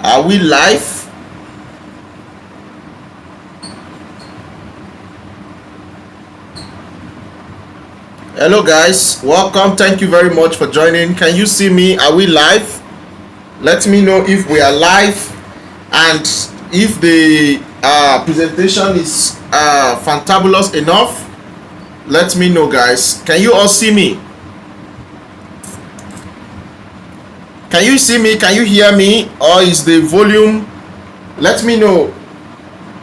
Are we live? Hello guys, welcome. Thank you very much for joining. Can you see me? Are we live? Let me know if we are live and if the presentation is fantabulous enough. Let me know, guys. Can you all see me? Can you see me? Can you hear me? Or is the volume? Let me know.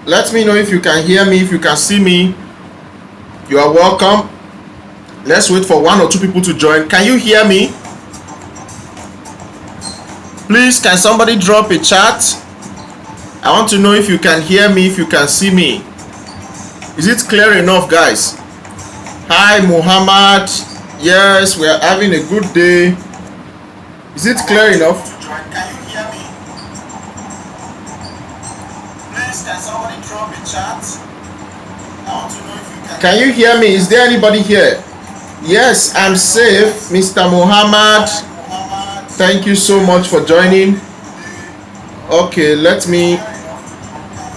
Let me know if you can hear me, if you can see me. You are welcome. Let's wait for 1 or 2 people to join. Can you hear me? Please, can somebody drop a chat? I want to know if you can hear me, if you can see me. Is it clear enough, guys? Hi, Muhammad. Yes, we are having a good day. Is it clear enough? Can you hear me? Please, can somebody drop a chat? I want to know if you can. Can you hear me? Is there anybody here? Yes, I'm safe, Mr. Muhammad. Thank you so much for joining. Okay,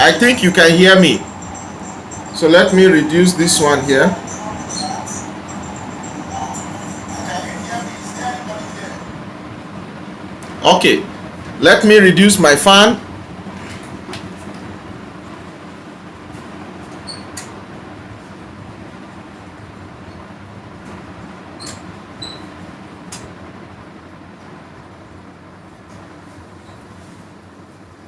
I think you can hear me. So let me reduce this one here. Okay, let me reduce my fan.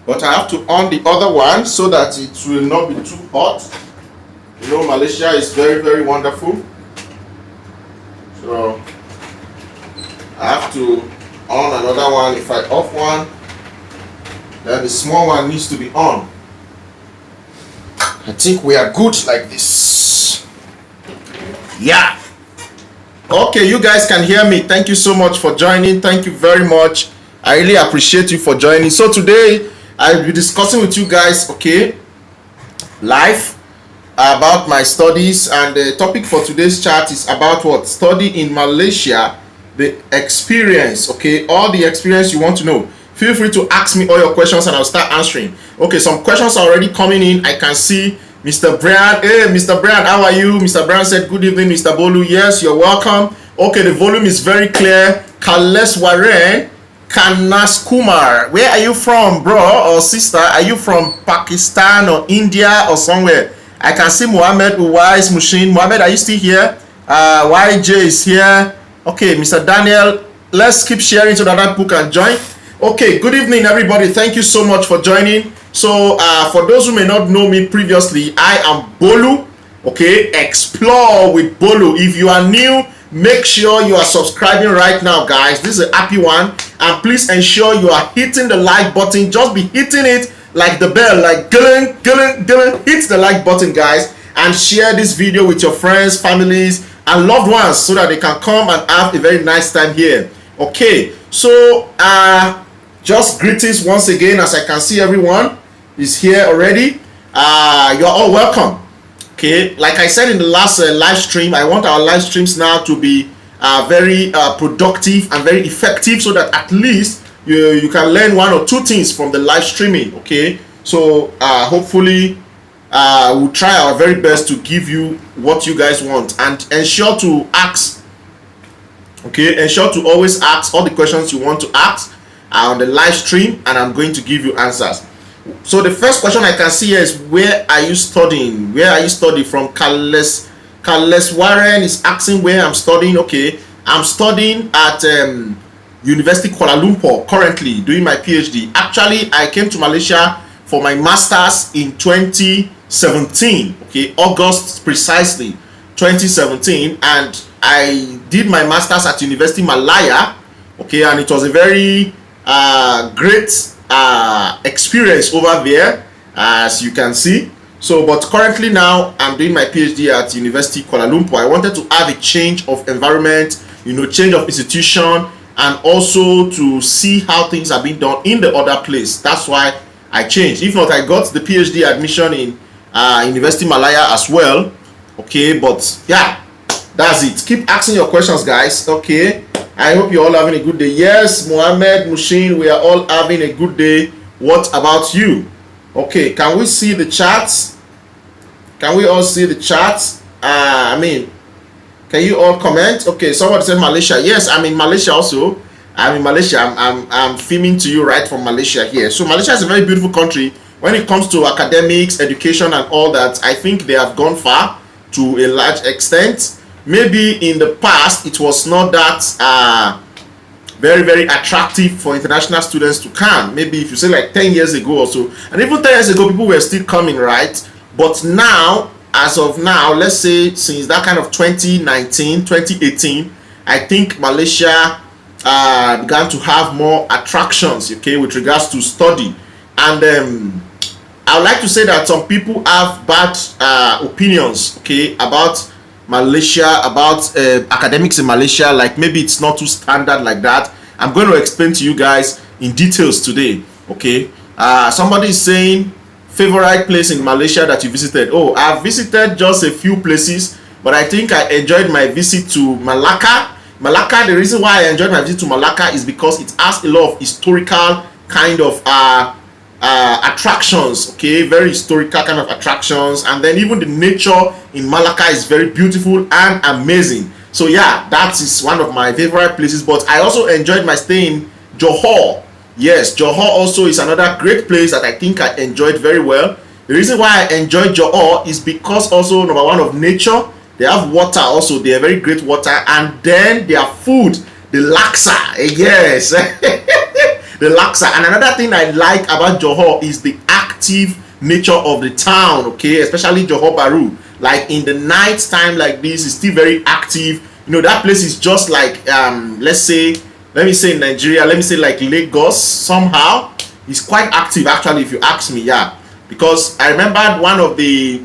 But I have to on the other one so that it will not be too hot. You know, Malaysia is very, very wonderful. So I have to on another one. If I off one, then the small one needs to be on. I think we are good like this. Yeah. Okay, you guys can hear me. Thank you so much for joining. Thank you very much. I really appreciate you for joining. So today I'll be discussing with you guys, okay, live about my studies, and the topic for today's chat is about what? Study in Malaysia, the experience, okay, all the experience you want to know. Feel free to ask me all your questions and I'll start answering. Okay, some questions are already coming in. I can see Mr. Brian. Hey, Mr. Brian, how are you? Mr. Brian said, good evening, Mr. Bolu. Yes, you're welcome. Okay, the volume is very clear. Kales Waren Kanas Kumar, where are you from, bro or sister? Are you from Pakistan or India or somewhere? I can see Mohammed Uwais Mushin. Mohammed, are you still here? YJ is here. Okay, Mr. Daniel, let's keep sharing so that other people can join. Okay, good evening, everybody. Thank you so much for joining. So, for those who may not know me previously, I am Bolu. Okay, Explore with Bolu. If you are new, make sure you are subscribing right now, guys. This is a happy one, and please ensure you are hitting the like button. Just be hitting it like the bell, like gilling. Hit the like button, guys, and share this video with your friends, families, and loved ones so that they can come and have a very nice time here. Okay, so just greetings once again. As I can see, everyone is here already. You're all welcome. Okay, like I said in the last live stream, I want our live streams now to be very productive and very effective, so that at least you can learn 1 or 2 things from the live streaming. Okay, so hopefully we'll try our very best to give you what you guys want, and ensure to ask. Okay, ensure to always ask all the questions you want to ask on the live stream, and I'm going to give you answers. So the first question I can see here is, where are you studying? Where are you studying from? Kales Warren is asking where I'm studying. Okay, I'm studying at University Kuala Lumpur, currently doing my PhD. Actually, I came to Malaysia for my master's in 2017. Okay, August precisely 2017, and I did my master's at University Malaya. Okay, and it was a very great experience over there, as you can see. So, but currently now I'm doing my PhD at University Kuala Lumpur. I wanted to have a change of environment, you know, change of institution, and also to see how things are being done in the other place. That's why I changed. If not, I got the PhD admission in University Malaya as well. Okay, but yeah, that's it. Keep asking your questions, guys. Okay, I hope you're all having a good day. Yes, Mohammed Mushin, we are all having a good day. What about you? Okay, can we see the charts? Can we all see the charts? I mean, can you all comment? Okay, someone said Malaysia. Yes, I'm in Malaysia also. I'm in Malaysia. I'm filming to you right from Malaysia here. So Malaysia is a very beautiful country. When it comes to academics, education, and all that, I think they have gone far to a large extent. Maybe in the past it was not that very attractive for international students to come. Maybe if you say like 10 years ago or so, and even 10 years ago people were still coming, right? But now, as of now, let's say since that kind of 2019 2018, I think Malaysia began to have more attractions, okay, with regards to study. And I would like to say that some people have bad opinions, okay, about Malaysia, about academics in Malaysia, like maybe it's not too standard like that. I'm going to explain to you guys in details today, okay. Somebody is saying favorite place in Malaysia that you visited. Oh, I've visited just a few places, but I think I enjoyed my visit to Malacca. Malacca, the reason why I enjoyed my visit to Malacca is because it has a lot of historical kind of attractions, okay, very historical kind of attractions, and then even the nature in Malacca is very beautiful and amazing. So yeah, that is one of my favorite places. But I also enjoyed my stay in Johor. Yes, Johor also is another great place that I think I enjoyed very well. The reason why I enjoyed Johor is because also, number one, of nature. They have water also, they are very great water, and then their food, the laksa, yes. The laksa. And another thing I like about Johor is the active nature of the town, okay, especially Johor Bahru. Like in the night time like this, it's still very active. You know, that place is just like let me say in Nigeria, let me say like Lagos somehow. It's quite active actually, if you ask me, yeah. Because I remembered one of the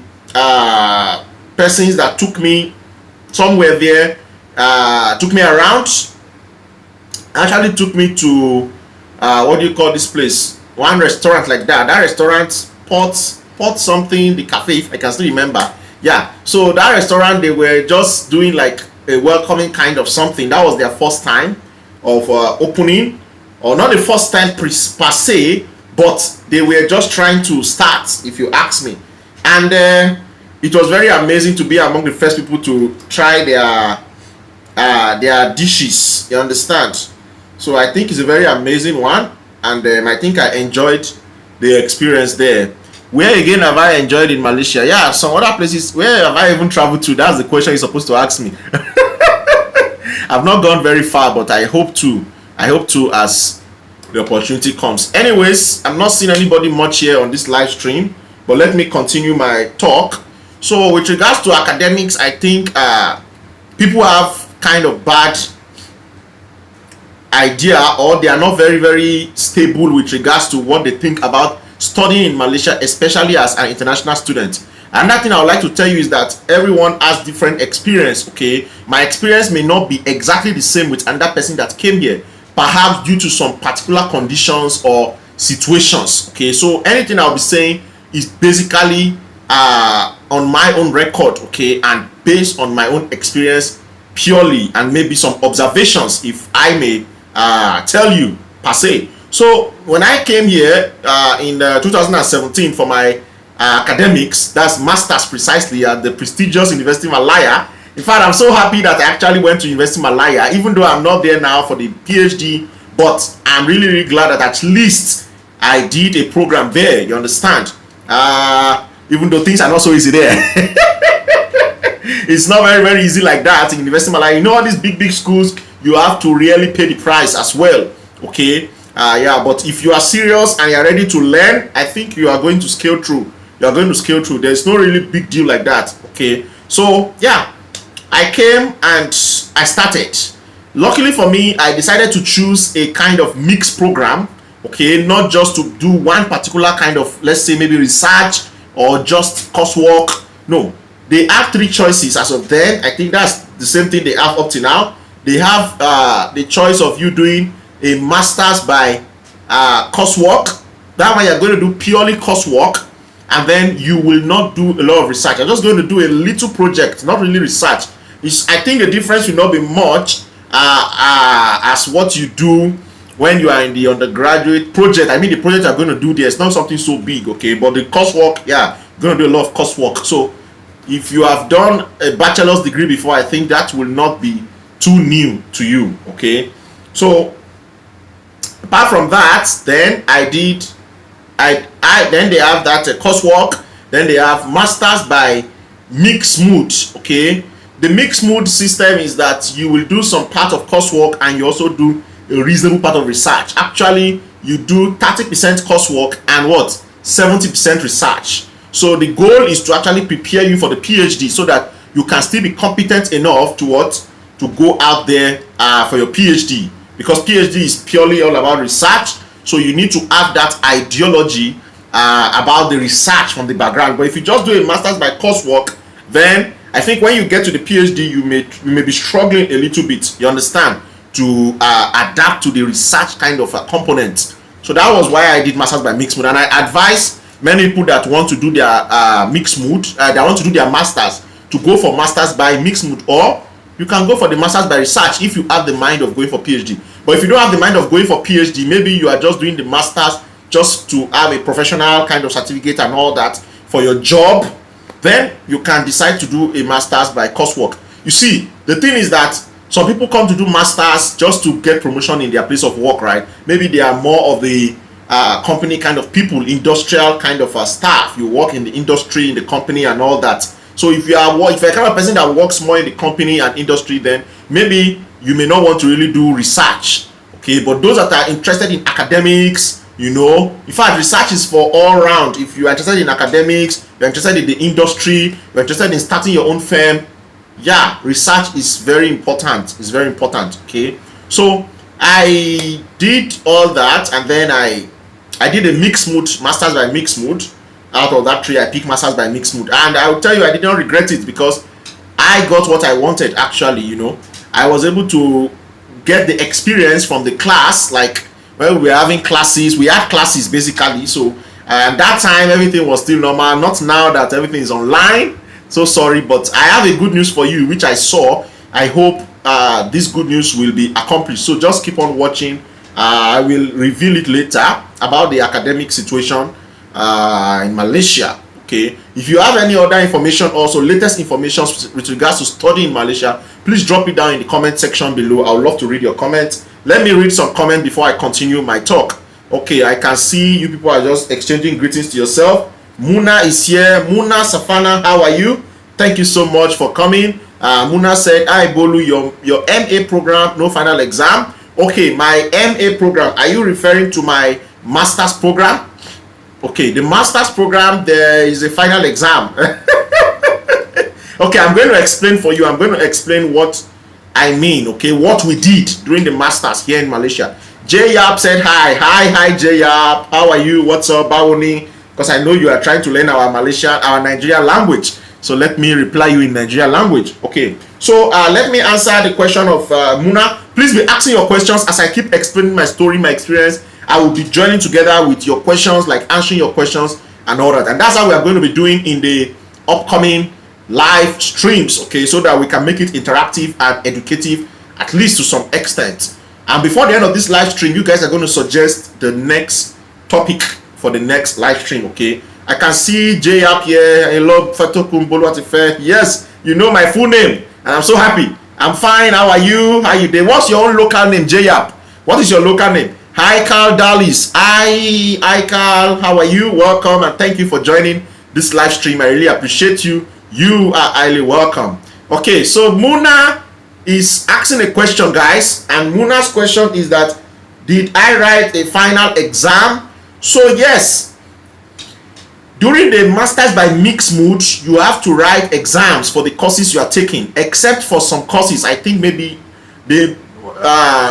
persons that took me somewhere there, took me around, actually took me to what do you call this place? One restaurant like that. That restaurant, Port something, the cafe, if I can still remember. Yeah, so that restaurant, they were just doing like a welcoming kind of something. That was their first time of opening, or not the first time per se, but they were just trying to start, if you ask me. And it was very amazing to be among the first people to try their dishes, you understand? So I think it's a very amazing one, and I think I enjoyed the experience there. Where again have I enjoyed in Malaysia? Yeah, some other places. Where have I even traveled to? That's the question you're supposed to ask me. I've not gone very far, but I hope to. I hope to as the opportunity comes. Anyways, I'm not seeing anybody much here on this live stream, but let me continue my talk. So with regards to academics, I think people have kind of bad idea, or they are not very stable with regards to what they think about studying in Malaysia, especially as an international student. Another thing I would like to tell you is that everyone has different experience, okay? My experience may not be exactly the same with another person that came here, perhaps due to some particular conditions or situations, okay? So anything I'll be saying is basically on my own record, okay, and based on my own experience purely, and maybe some observations, if I may tell you per se. So when I came here in 2017 for my academics, that's masters precisely at the prestigious University of Malaya. In fact, I'm so happy that I actually went to University of Malaya, even though I'm not there now for the PhD, but I'm really glad that at least I did a program there, you understand? Even though things are not so easy there. It's not very easy like that in University of Malaya. You know, all these big schools, you have to really pay the price as well, okay? Yeah, but if you are serious and you're ready to learn, I think you are going to scale through. You are going to scale through. There's no really big deal like that, okay? So yeah, I came and I started. Luckily for me, I decided to choose a kind of mixed program, okay? Not just to do one particular kind of, let's say maybe research or just coursework. No, they have three choices as of then. I think that's the same thing they have up to now. They have the choice of you doing a master's by coursework. That way you're going to do purely coursework, and then you will not do a lot of research. You're just going to do a little project, not really research. I think the difference will not be much as what you do when you are in the undergraduate project, I mean the project you're going to do there is not something so big, okay, but the coursework, yeah, you're going to do a lot of coursework. So if you have done a bachelor's degree before, I think that will not be too new to you, okay. So apart from that, then then they have that coursework. Then they have masters by mixed mood, okay. The mixed mood system is that you will do some part of coursework and you also do a reasonable part of research. Actually, you do 30% coursework and what, 70% research. So the goal is to actually prepare you for the PhD so that you can still be competent enough to what, to go out there for your PhD, because PhD is purely all about research. So you need to have that ideology about the research from the background. But if you just do a master's by coursework, then I think when you get to the PhD, you may be struggling a little bit, you understand, to adapt to the research kind of a component. So that was why I did masters by mixed mood, and I advise many people that want to do their mixed mood, that want to do their masters, to go for masters by mixed mood, or you can go for the masters by research if you have the mind of going for PhD. But if you don't have the mind of going for PhD, maybe you are just doing the masters just to have a professional kind of certificate and all that for your job, then you can decide to do a masters by coursework. You see, the thing is that some people come to do masters just to get promotion in their place of work, right? Maybe they are more of the company kind of people, industrial kind of staff. You work in the industry, in the company and all that. So if you're a kind of person that works more in the company and industry, then maybe you may not want to really do research, okay. But those that are interested in academics, you know, in fact, research is for all round. If you are interested in academics, you're interested in the industry, you're interested in starting your own firm, yeah, research is very important. It's very important, okay. So I did all that, and then I did a mixed mood, masters by mixed mood. Out of that tree, I picked masters by mixed mood, and I will tell you, I did not regret it, because I got what I wanted. Actually, you know, I was able to get the experience from the class. Like when we were having classes, we had classes basically. So that time everything was still normal, not now that everything is online. So sorry, but I have a good news for you, which I saw. I hope this good news will be accomplished. So just keep on watching. I will reveal it later about the academic situation in Malaysia, okay. If you have any other information, also latest information with regards to studying in Malaysia, please drop it down in the comment section below. I would love to read your comments. Let me read some comments before I continue my talk. Okay, I can see you people are just exchanging greetings to yourself. Muna is here. Muna Safana, how are you? Thank you so much for coming. Muna said, "Hi Bolu, your MA program, no final exam." Okay, my MA program, are you referring to my master's program? Okay, the master's program, there is a final exam. Okay, I'm going to explain for you. I'm going to explain what I mean, okay, what we did during the masters here in Malaysia. J-Yap said hi J-Yap, how are you, what's up, Bawoni? Because I know you are trying to learn our Nigerian language, so let me reply you in Nigerian language. Okay, so let me answer the question of Muna. Please be asking your questions as I keep explaining my story, my experience. I will be joining together with your questions, like answering your questions and all that. And that's how we are going to be doing in the upcoming live streams, okay, so that we can make it interactive and educative, at least to some extent. And before the end of this live stream, you guys are going to suggest the next topic for the next live stream, okay. I can see J up here. Hello, Fatokum Boluatife. Yes, you know my full name, and I'm so happy. I'm fine. How are you? How are you doing? What's your own local name, J up? What is your local name? Hi Carl Dallis. Hi Carl, how are you? Welcome, and thank you for joining this live stream. I really appreciate you. You are highly welcome. Okay, so Muna is asking a question, guys, and Muna's question is that, did I write a final exam? So yes, during the masters by mixed mood, you have to write exams for the courses you are taking, except for some courses. I think maybe they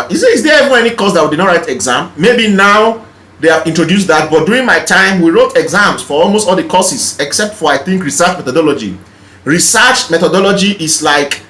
is there ever any course that we did not write exam? Maybe now they have introduced that, but during my time we wrote exams for almost all the courses except for, I think, research methodology. Research methodology is like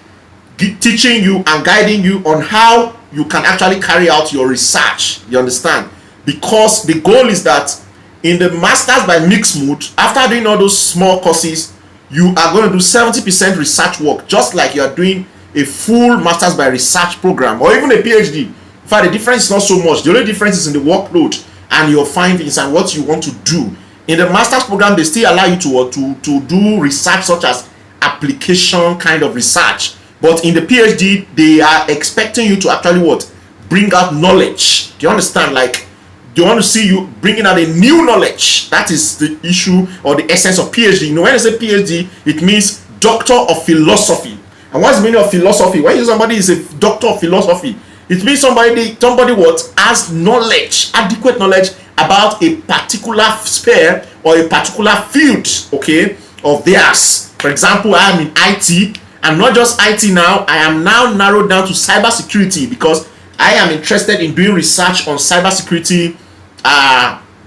teaching you and guiding you on how you can actually carry out your research, you understand, because the goal is that in the masters by mixed mood, after doing all those small courses, you are going to do 70% research work, just like you are doing a full masters by research program or even a PhD. In fact, the difference is not so much. The only difference is in the workload and your findings and what you want to do. In the master's program, they still allow you to do research such as application kind of research. But in the PhD, they are expecting you to actually what? Bring out knowledge. Do you understand? Like, they want to see you bringing out a new knowledge. That is the issue or the essence of PhD. You know, when I say PhD, it means Doctor of Philosophy. And what's the meaning of philosophy? When somebody is a doctor of philosophy, it means somebody what has knowledge, adequate knowledge about a particular sphere or a particular field, okay, of theirs. For example, I am in IT, and not just IT now. I am now narrowed down to cybersecurity because I am interested in doing research on cybersecurity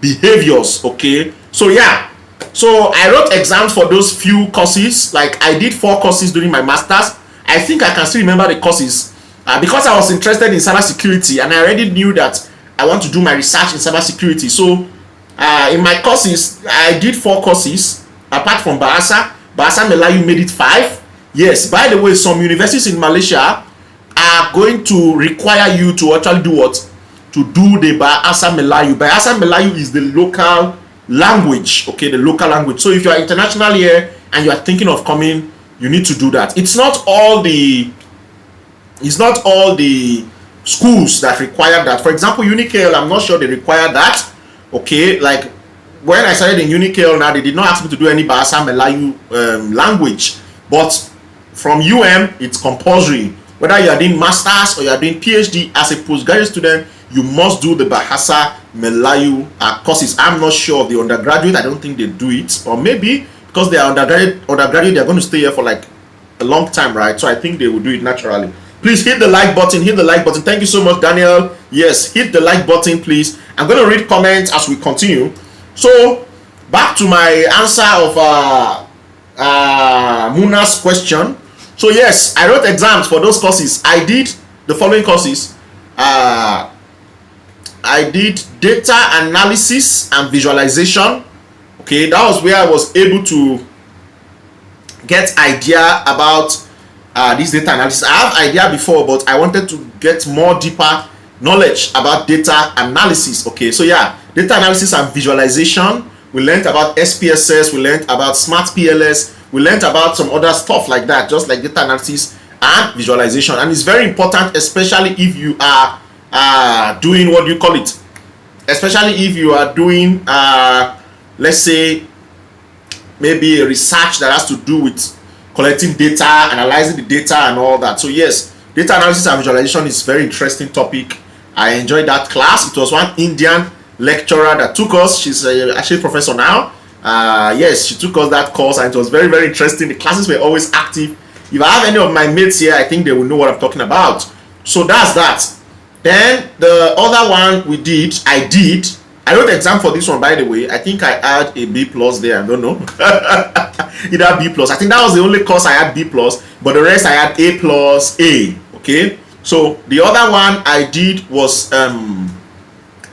behaviors. Okay, so yeah, so I wrote exams for those few courses. Like I did 4 courses during my masters. I think I can still remember the courses. Because I was interested in cybersecurity and I already knew that I want to do my research in cybersecurity. So in my courses, I did 4 courses apart from Bahasa. Bahasa Melayu made it 5. Yes, by the way, some universities in Malaysia are going to require you to actually do what? To do the Bahasa Melayu. Bahasa Melayu is the local language, okay, the local language. So if you are international here and you are thinking of coming, you need to do that. It's not all the schools that require that. For example, UNIKL, I'm not sure they require that. Okay, like when I started in UNIKL now, they did not ask me to do any Bahasa Melayu language. But from UM, it's compulsory. Whether you are doing masters or you are doing PhD, as a postgraduate student, you must do the Bahasa Melayu courses. I'm not sure of the undergraduate. I don't think they do it. Or maybe because they are undergraduate, they are going to stay here for like a long time, right? So I think they will do it naturally. Please hit the like button. Hit the like button. Thank you so much, Daniel. Yes, hit the like button, please. I'm going to read comments as we continue. So, back to my answer of Muna's question. So, yes, I wrote exams for those courses. I did the following courses. I did data analysis and visualization. Okay, that was where I was able to get idea about this data analysis. I have idea before, but I wanted to get more deeper knowledge about data analysis. Okay, so yeah, data analysis and visualization. We learned about SPSS, we learned about smart PLS, we learned about some other stuff like that, just like data analysis and visualization. And it's very important, especially if you are doing, what do you call it, especially if you are doing let's say maybe a research that has to do with collecting data, analyzing the data and all that. So yes, data analysis and visualization is a very interesting topic. I enjoyed that class. It was one Indian lecturer that took us. She's actually a professor now. Yes, she took us that course and it was very, very interesting. The classes were always active. If I have any of my mates here, I think they will know what I'm talking about. So that's that. Then the other one I wrote the exam for this one, by the way. I think I had a B plus there. I don't know. Either B plus. I think that was the only course I had B plus, but the rest I had A plus A. Okay. So the other one I did was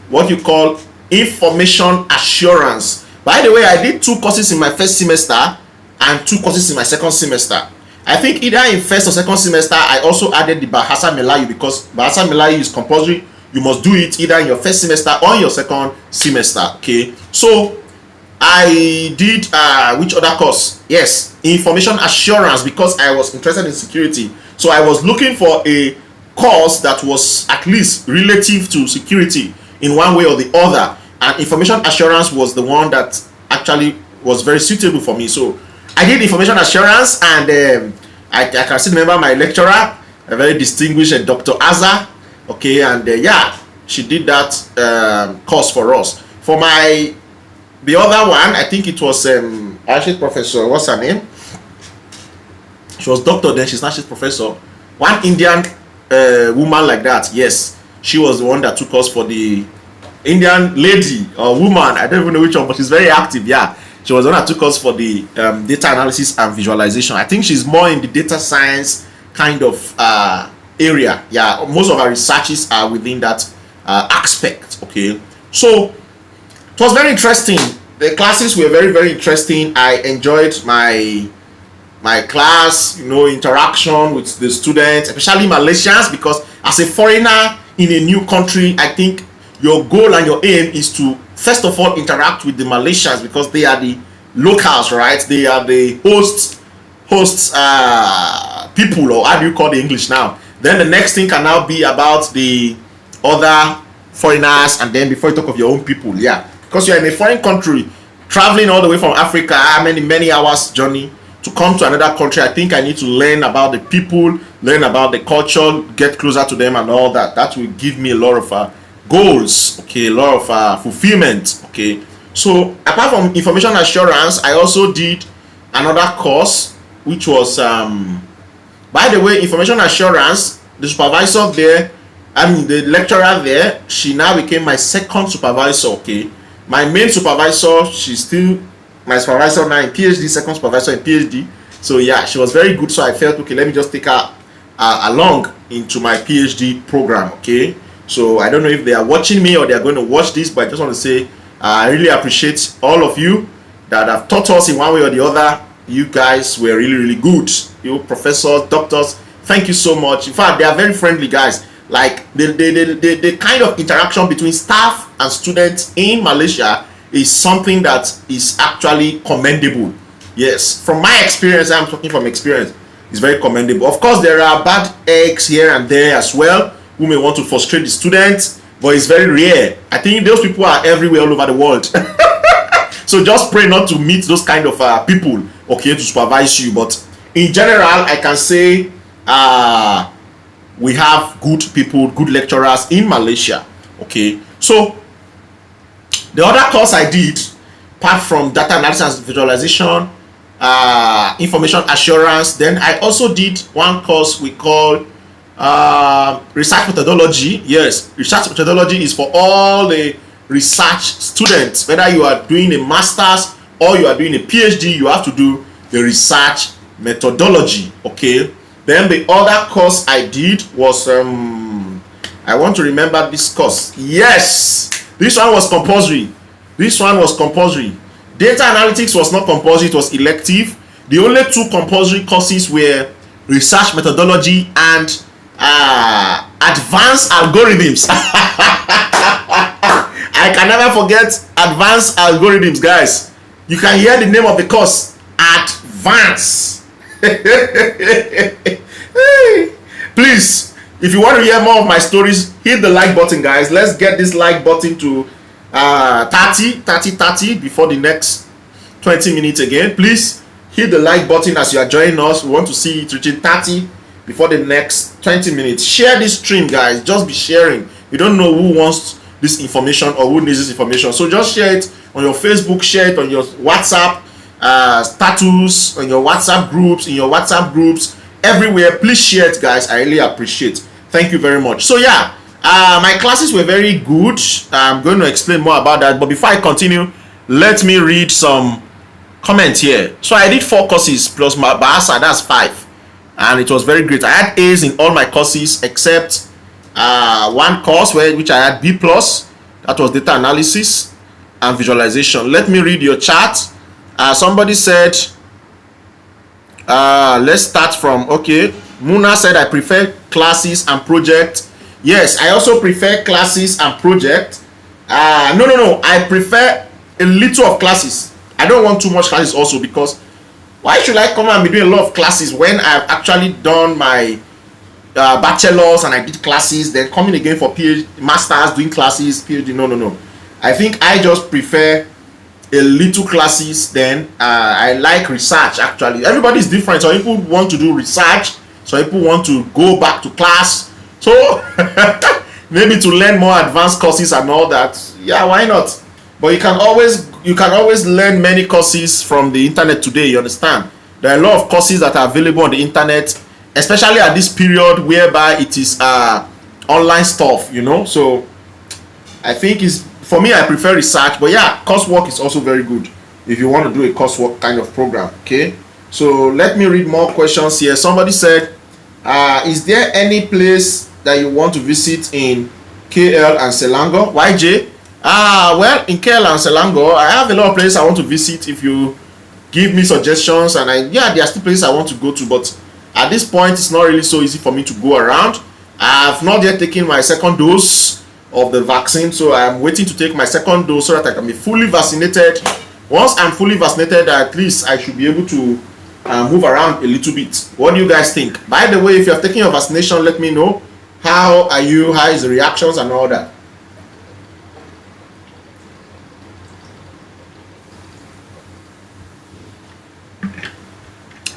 what you call information assurance. By the way, I did 2 courses in my first semester and 2 courses in my second semester. I think either in first or second semester I also added the Bahasa Melayu because Bahasa Melayu is compulsory. You must do it either in your first semester or in your second semester. Okay, so I did which other course? Yes, information assurance, because I was interested in security. So I was looking for a course that was at least relative to security in one way or the other, and information assurance was the one that actually was very suitable for me. So I did information assurance, and I can still remember my lecturer, a very distinguished Dr. Azza. Okay, and yeah, she did that course for us. For the other one, I think it was actually Professor, what's her name? She was doctor then, she's now she's professor. One Indian woman like that, yes, she was the one that took us for the Indian lady or woman, I don't even know which one, but she's very active. Yeah, she was the one that took us for the data analysis and visualization. I think she's more in the data science kind of area. Yeah, most of our researches are within that aspect. Okay, so it was very interesting. The classes were very, very interesting. I enjoyed my class, interaction with the students, especially Malaysians, because as a foreigner in a new country, I think your goal and your aim is to first of all interact with the Malaysians, because they are the locals, right? They are the hosts people, or how do you call the English now? Then the next thing can now be about the other foreigners, and then before you talk of your own people, yeah, because you're in a foreign country, traveling all the way from Africa, many hours journey to come to another country. I think I need to learn about the people, learn about the culture, get closer to them and all that. That will give me a lot of goals, okay, a lot of fulfillment, okay. So apart from information assurance, I also did another course, which was by the way, information assurance, the supervisor there, the lecturer there, she now became my second supervisor, okay. My main supervisor, she's still my supervisor now in PhD, second supervisor in PhD. So yeah, she was very good. So I felt, okay, let me just take her along into my PhD program, okay. So I don't know if they are watching me or they are going to watch this, but I just want to say I really appreciate all of you that have taught us in one way or the other. You guys were really good. You professors, doctors, thank you so much. In fact, they are very friendly guys. Like the kind of interaction between staff and students in Malaysia is something that is actually commendable. Yes, from my experience, I'm talking from experience, it's very commendable. Of course, there are bad eggs here and there as well who may want to frustrate the students, but it's very rare. I think those people are everywhere all over the world. So just pray not to meet those kind of people, okay, to supervise you. But in general, I can say we have good people, good lecturers in Malaysia, okay. So the other course I did, apart from data analysis and visualization, information assurance, then I also did one course we call research methodology. Yes, research methodology is for all the research students. Whether you are doing a master's or you are doing a PhD, you have to do the research methodology, okay. Then the other course I did was I want to remember this course. Yes, this one was compulsory. Data analytics was not compulsory, it was elective. The only two compulsory courses were research methodology and advanced algorithms. I can never forget advanced algorithms, guys. You can hear the name of the course, advanced. Please, if you want to hear more of my stories, hit the like button, guys. Let's get this like button to 30 before the next 20 minutes again. Please hit the like button as you are joining us. We want to see it reaching 30 before the next 20 minutes. Share this stream, guys. Just be sharing. You don't know who wants this information or who needs this information, so just share it on your Facebook, share it on your WhatsApp status, on your WhatsApp groups, in your WhatsApp groups, everywhere. Please share it, guys. I really appreciate. Thank you very much. So yeah, my classes were very good. I'm going to explain more about that, but before I continue, let me read some comments here. So I did 4 courses plus my Bahasa, that's 5, and it was very great. I had A's in all my courses except one course which I had B+, that was data analysis and visualization. Let me read your chat. Somebody said, let's start from, okay, Muna said, I prefer classes and project. Yes, I also prefer classes and project. No, I prefer a little of classes. I don't want too much classes also, because why should I come and be doing a lot of classes when I've actually done my bachelor's and I did classes, then coming again for PhD, masters, doing classes, PhD? No. I think I just prefer a little classes. Then I like research. Actually, everybody's different. Some people want to do research, some people want to go back to class, so maybe to learn more advanced courses and all that. Yeah, why not? But you can always learn many courses from the internet today. You understand? There are a lot of courses that are available on the internet, especially at this period whereby it is online stuff, you know. So I think for me, I prefer research, but yeah, coursework is also very good if you want to do a coursework kind of program, okay. So let me read more questions here. Somebody said, is there any place that you want to visit in KL and Selangor? YJ? Well, in KL and Selangor, I have a lot of places I want to visit. If you give me suggestions, and there are still places I want to go to, but at this point, it's not really so easy for me to go around. I have not yet taken my second dose of the vaccine, so I am waiting to take my second dose so that I can be fully vaccinated. Once I'm fully vaccinated, at least I should be able to move around a little bit. What do you guys think? By the way, if you have taken your vaccination, let me know. How are you? How is the reactions and all that?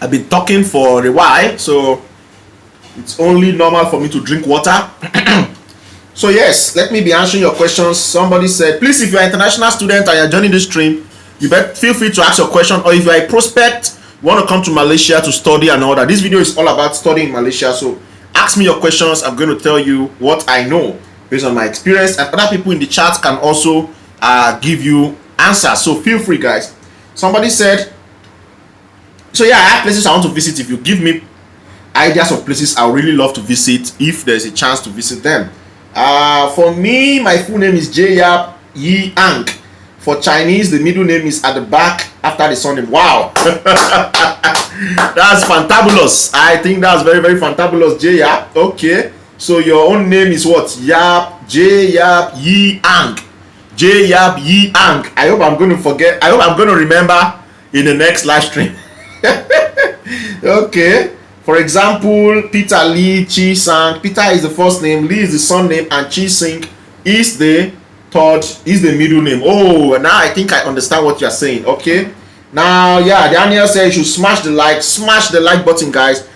I've been talking for a while, so it's only normal for me to drink water. So yes, let me be answering your questions. Somebody said, please, if you're an international student and you're joining this stream, you better feel free to ask your question. Or if you're a prospect, you want to come to Malaysia to study and all that. This video is all about studying in Malaysia. So ask me your questions. I'm going to tell you what I know based on my experience, and other people in the chat can also give you answers. So feel free, guys. Somebody said, so yeah, I have places I want to visit. If you give me ideas of places I would really love to visit, if there's a chance to visit them. For me, my full name is J-Yap Yi Ang. For Chinese, the middle name is at the back after the surname. Wow. That's fantabulous. I think that's very, very fantabulous, J-Yap. Okay. So your own name is what? Yap, J-Yap Yi Ang. J-Yap Yi Ang. I hope I'm going to forget. I hope I'm going to remember in the next live stream. Okay. For example, Peter Lee Chi Sang. Peter is the first name, Lee is the surname, and Chi Sing is the middle name. Oh, now I think I understand what you're saying. Okay. Now, yeah, Daniel says you should smash the like button, guys.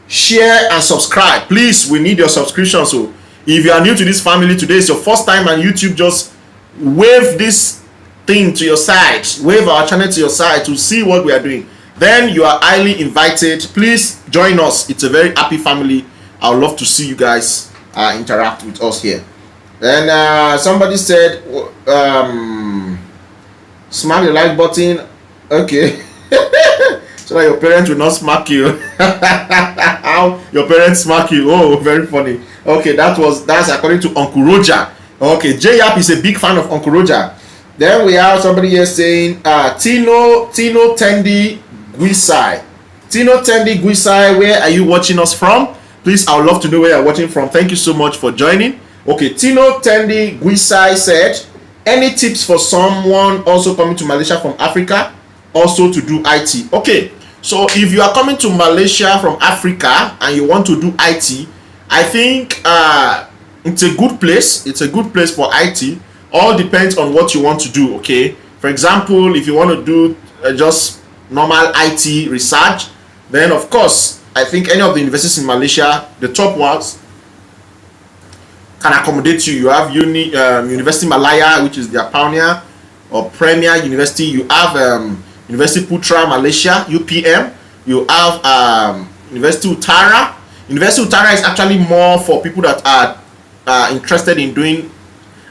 Share and subscribe. Please, we need your subscription. So if you are new to this family, today is your first time on YouTube, just wave this thing to your side. Wave our channel to your side to see what we are doing. Then you are highly invited. Please join us. It's a very happy family. I would love to see you guys interact with us here. Then somebody said, smack the like button. Okay. So that your parents will not smack you. How your parents smack you? Oh, very funny. Okay, that's according to Uncle Roger. Okay, J-Yap is a big fan of Uncle Roger. Then we have somebody here saying, Tino Tendi Guisai. Tino Tendi Guisai, where are you watching us from? Please, I would love to know where you're watching from. Thank you so much for joining. Okay, Tino Tendi Guisai said, any tips for someone also coming to Malaysia from Africa, also to do IT? Okay, so if you are coming to Malaysia from Africa and you want to do IT, I think it's a good place. It's a good place for IT. All depends on what you want to do. Okay, for example, if you want to do just normal IT research, then of course I think any of the universities in Malaysia, the top ones, can accommodate you. You have University Malaya, which is their pioneer or premier university. You have University Putra Malaysia, UPM. You have University Utara. University Utara is actually more for people that are interested in doing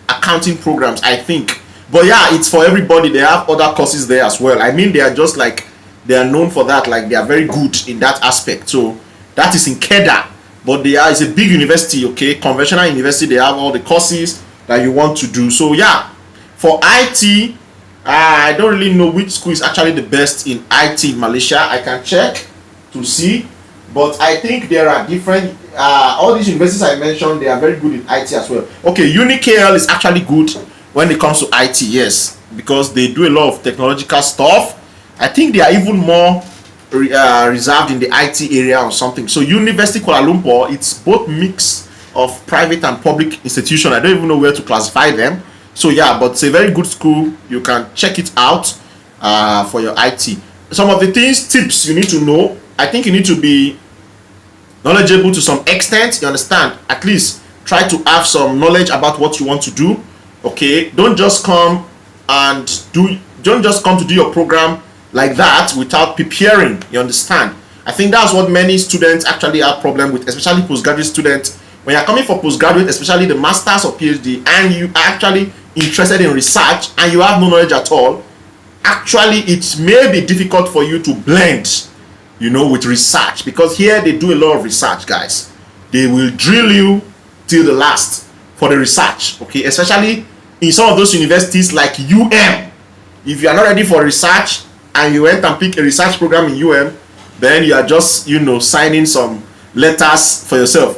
accounting programs, I think. But yeah, it's for everybody. They have other courses there as well. I mean, they are just like, they are known for that. Like, they are very good in that aspect. So that is in Kedah. But it's a big university, okay? Conventional university. They have all the courses that you want to do. So yeah, for IT, I don't really know which school is actually the best in IT in Malaysia. I can check to see. But I think there are different, all these universities I mentioned, they are very good in IT as well. Okay, UniKL is actually good when it comes to IT, yes, because they do a lot of technological stuff. I think they are even more reserved in the IT area or something. So University Kuala Lumpur, it's both mix of private and public institution. I don't even know where to classify them. So yeah, but it's a very good school. You can check it out for your IT. Some of the tips you need to know, I think you need to be knowledgeable to some extent. You understand? At least try to have some knowledge about what you want to do. Okay, don't just come to do your program like that without preparing. You understand? I think that's what many students actually have problem with, especially postgraduate students. When you're coming for postgraduate, especially the masters or PhD, and you are actually interested in research and you have no knowledge at all, actually it may be difficult for you to blend, you know, with research, because here they do a lot of research, guys. They will drill you till the last for the research, okay, especially in some of those universities like UM. If you are not ready for research and you went and pick a research program in UM, then you are just, you know, signing some letters for yourself.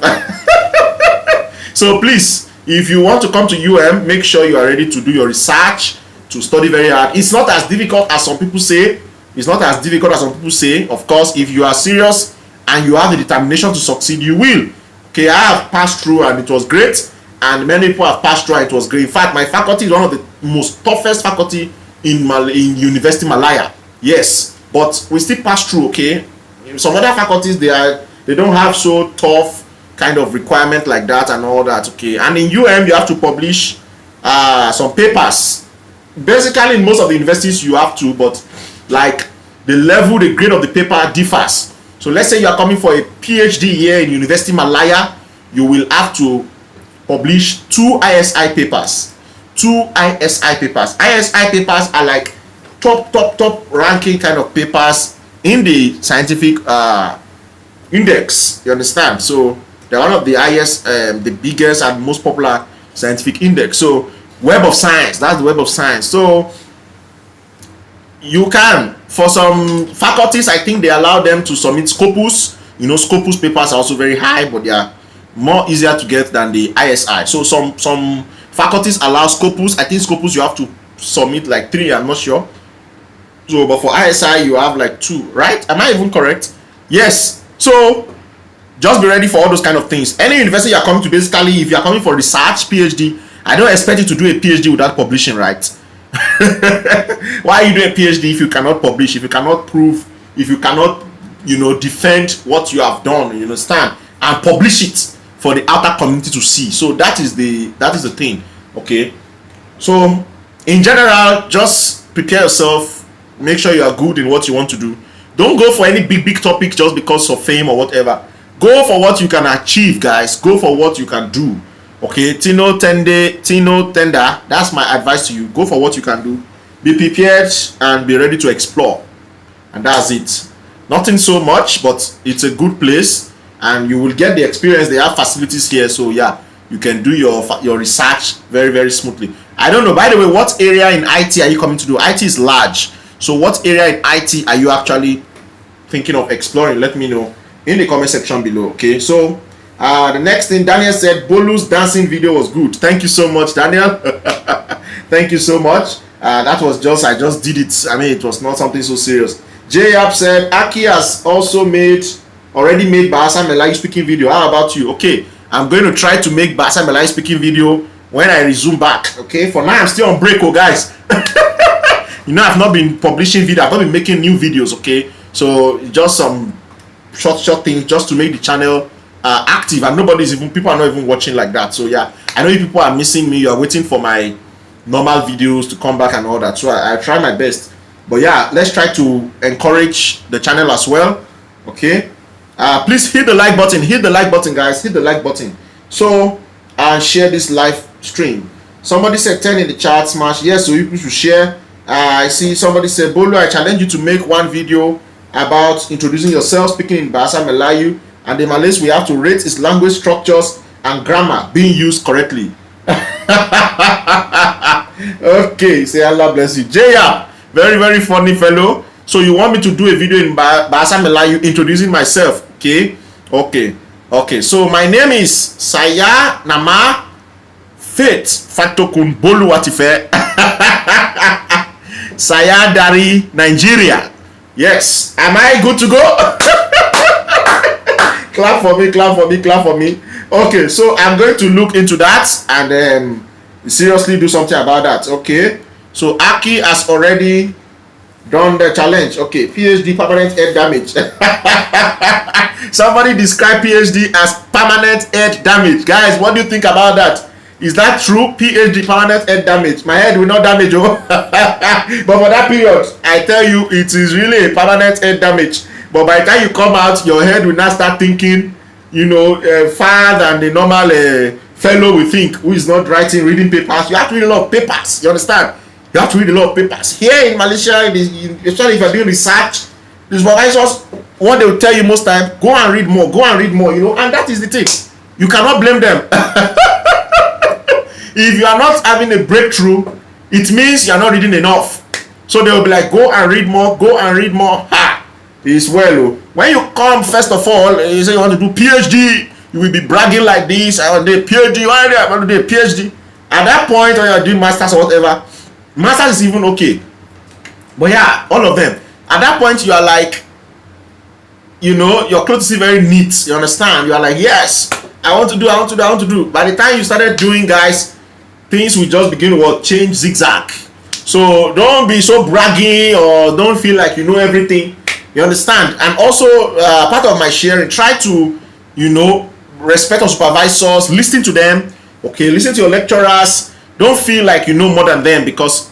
So please, if you want to come to make sure you are ready to do your research, to study very hard. It's not as difficult as some people say. It's not as difficult as some people say. Of course, if you are serious and you have the determination to succeed, you will. Okay, I have passed through and it was great, and many people have passed through and it was great. In fact, my faculty is one of the most toughest faculty in University Malaya. Yes, but we still pass through. Okay, some other faculties, they don't have so tough kind of requirement like that and all that. Okay, and in you have to publish some papers. Basically in most of the universities you have to, but like the level, the grade of the paper differs. So let's say you are coming for a PhD here in University Malaya, you will have to publish 2 ISI papers. 2 ISI papers. ISI papers are like top ranking kind of papers in the scientific index. You understand? So they're one of the highest, the biggest and most popular scientific index. So Web of Science, that's the Web of Science. So you can, for some faculties, I think they allow them to submit Scopus. You know, Scopus papers are also very high, but they are more easier to get than the ISI. So some faculties allow Scopus. I think Scopus you have to submit like 3, I'm not sure. So but for ISI you have like 2, right? Am I even correct? Yes. So just be ready for all those kind of things. Any university you are coming to, basically, if you are coming for research, PhD, I don't expect you to do a PhD without publishing, right? Why are you doing a PhD if you cannot publish, if you cannot prove, if you cannot, defend what you have done, you understand, and publish it for the outer community to see? So that is the thing. Okay, so in general, just prepare yourself, make sure you are good in what you want to do. Don't go for any big topic just because of fame or whatever. Go for what you can achieve, guys. Go for what you can do. Okay, Tino Tender, that's my advice to you. Go for what you can do. Be prepared and be ready to explore. And that's it. Nothing so much, but it's a good place and you will get the experience. They have facilities here, so yeah, you can do your research very smoothly. I don't know, by the way, what area in IT are you coming to do? IT is large. So what area in IT are you actually thinking of exploring? Let me know in the comment section below. Okay, so the next thing, Daniel said Bolu's dancing video was good. Thank you so much, Daniel. Thank you so much. That was I just did it. I mean, it was not something so serious. J-Up said Aki has also already made Bahasa Melayu speaking video. How about you? Okay, I'm going to try to make Bahasa Melayu speaking video when I resume back. Okay, for now I'm still on break, guys. I've not been publishing video. I've not been making new videos. Okay, so just some short things just to make the channel active, and people are not even watching like that. So yeah, I know you people are missing me. You are waiting for my normal videos to come back and all that. So I try my best. But yeah, let's try to encourage the channel as well. Okay, please hit the like button. Hit the like button, guys. Hit the like button. So and share this live stream. Somebody said 10 in the chat, smash. Yes, so you people should share. I see somebody said, Bolu, I challenge you to make one video about introducing yourself, speaking in Bahasa Melayu, and the Malays we have to rate its language structures and grammar being used correctly. Okay, say Allah bless you. Jaya, very funny fellow. So you want me to do a video in Bahasa Melayu introducing myself? Okay. So my name is Saya Nama Faith Fatokun Bolu Watife. Saya dari Nigeria. Yes. Am I good to go? Clap for me. Okay, so I'm going to look into that and seriously do something about that. Okay, so Aki has already done the challenge. Okay, PhD permanent head damage. Somebody describe PhD as permanent head damage. Guys, what do you think about that? Is that true? PhD permanent head damage. My head will not damage, but for that period, I tell you, it is really a permanent head damage. But by the time you come out, your head will not start thinking, far than the normal fellow will think, who is not reading papers. You have to read a lot of papers. You understand? You have to read a lot of papers. Here in Malaysia, especially if you're doing research, the supervisors, what they will tell you most time, go and read more, and that is the thing. You cannot blame them. If you are not having a breakthrough, it means you are not reading enough. So they will be like, go and read more. Ha! It's well. When you come, first of all, you say you want to do PhD, you will be bragging like this. I want the PhD, I want the PhD. At that point, when you're doing masters or whatever, masters is even okay. But yeah, all of them. At that point, you are like, you know, your clothes is very neat. You understand? You are like, yes, I want to do. By the time you started doing, guys, things will just begin to change zigzag. So don't be so braggy or don't feel like you know everything. You understand? And also, part of my sharing, try to, you know, respect your supervisors, listen to them. Okay, listen to your lecturers. Don't feel like you know more than them, because,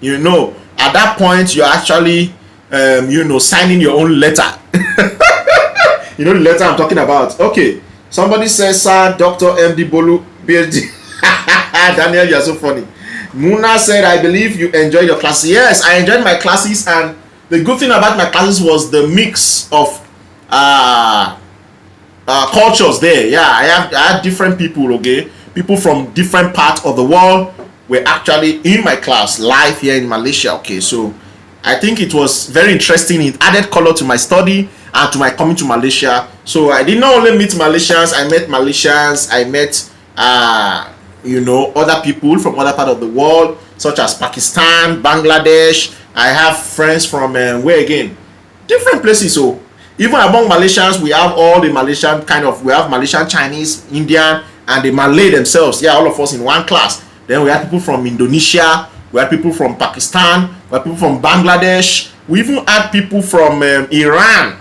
you know, at that point you're actually, you know, signing your own letter. You know the letter I'm talking about. Okay, somebody says, sir, Dr. MD Bolu, PhD. Daniel, you're so funny. Muna said, I believe you enjoyed your classes. Yes, I enjoyed my classes, and the good thing about my classes was the mix of cultures there. Yeah, I had different people, okay? People from different parts of the world were actually in my class live here in Malaysia, okay? So I think it was very interesting. It added color to my study and to my coming to Malaysia. So I did not only meet Malaysians, I met you know, other people from other part of the world, such as Pakistan, Bangladesh. I have friends from where again? Different places. So even among Malaysians, we have all the Malaysian we have Malaysian, Chinese, Indian, and the Malay themselves. Yeah, all of us in one class. Then we have people from Indonesia, we have people from Pakistan, we have people from Bangladesh. We even had people from Iran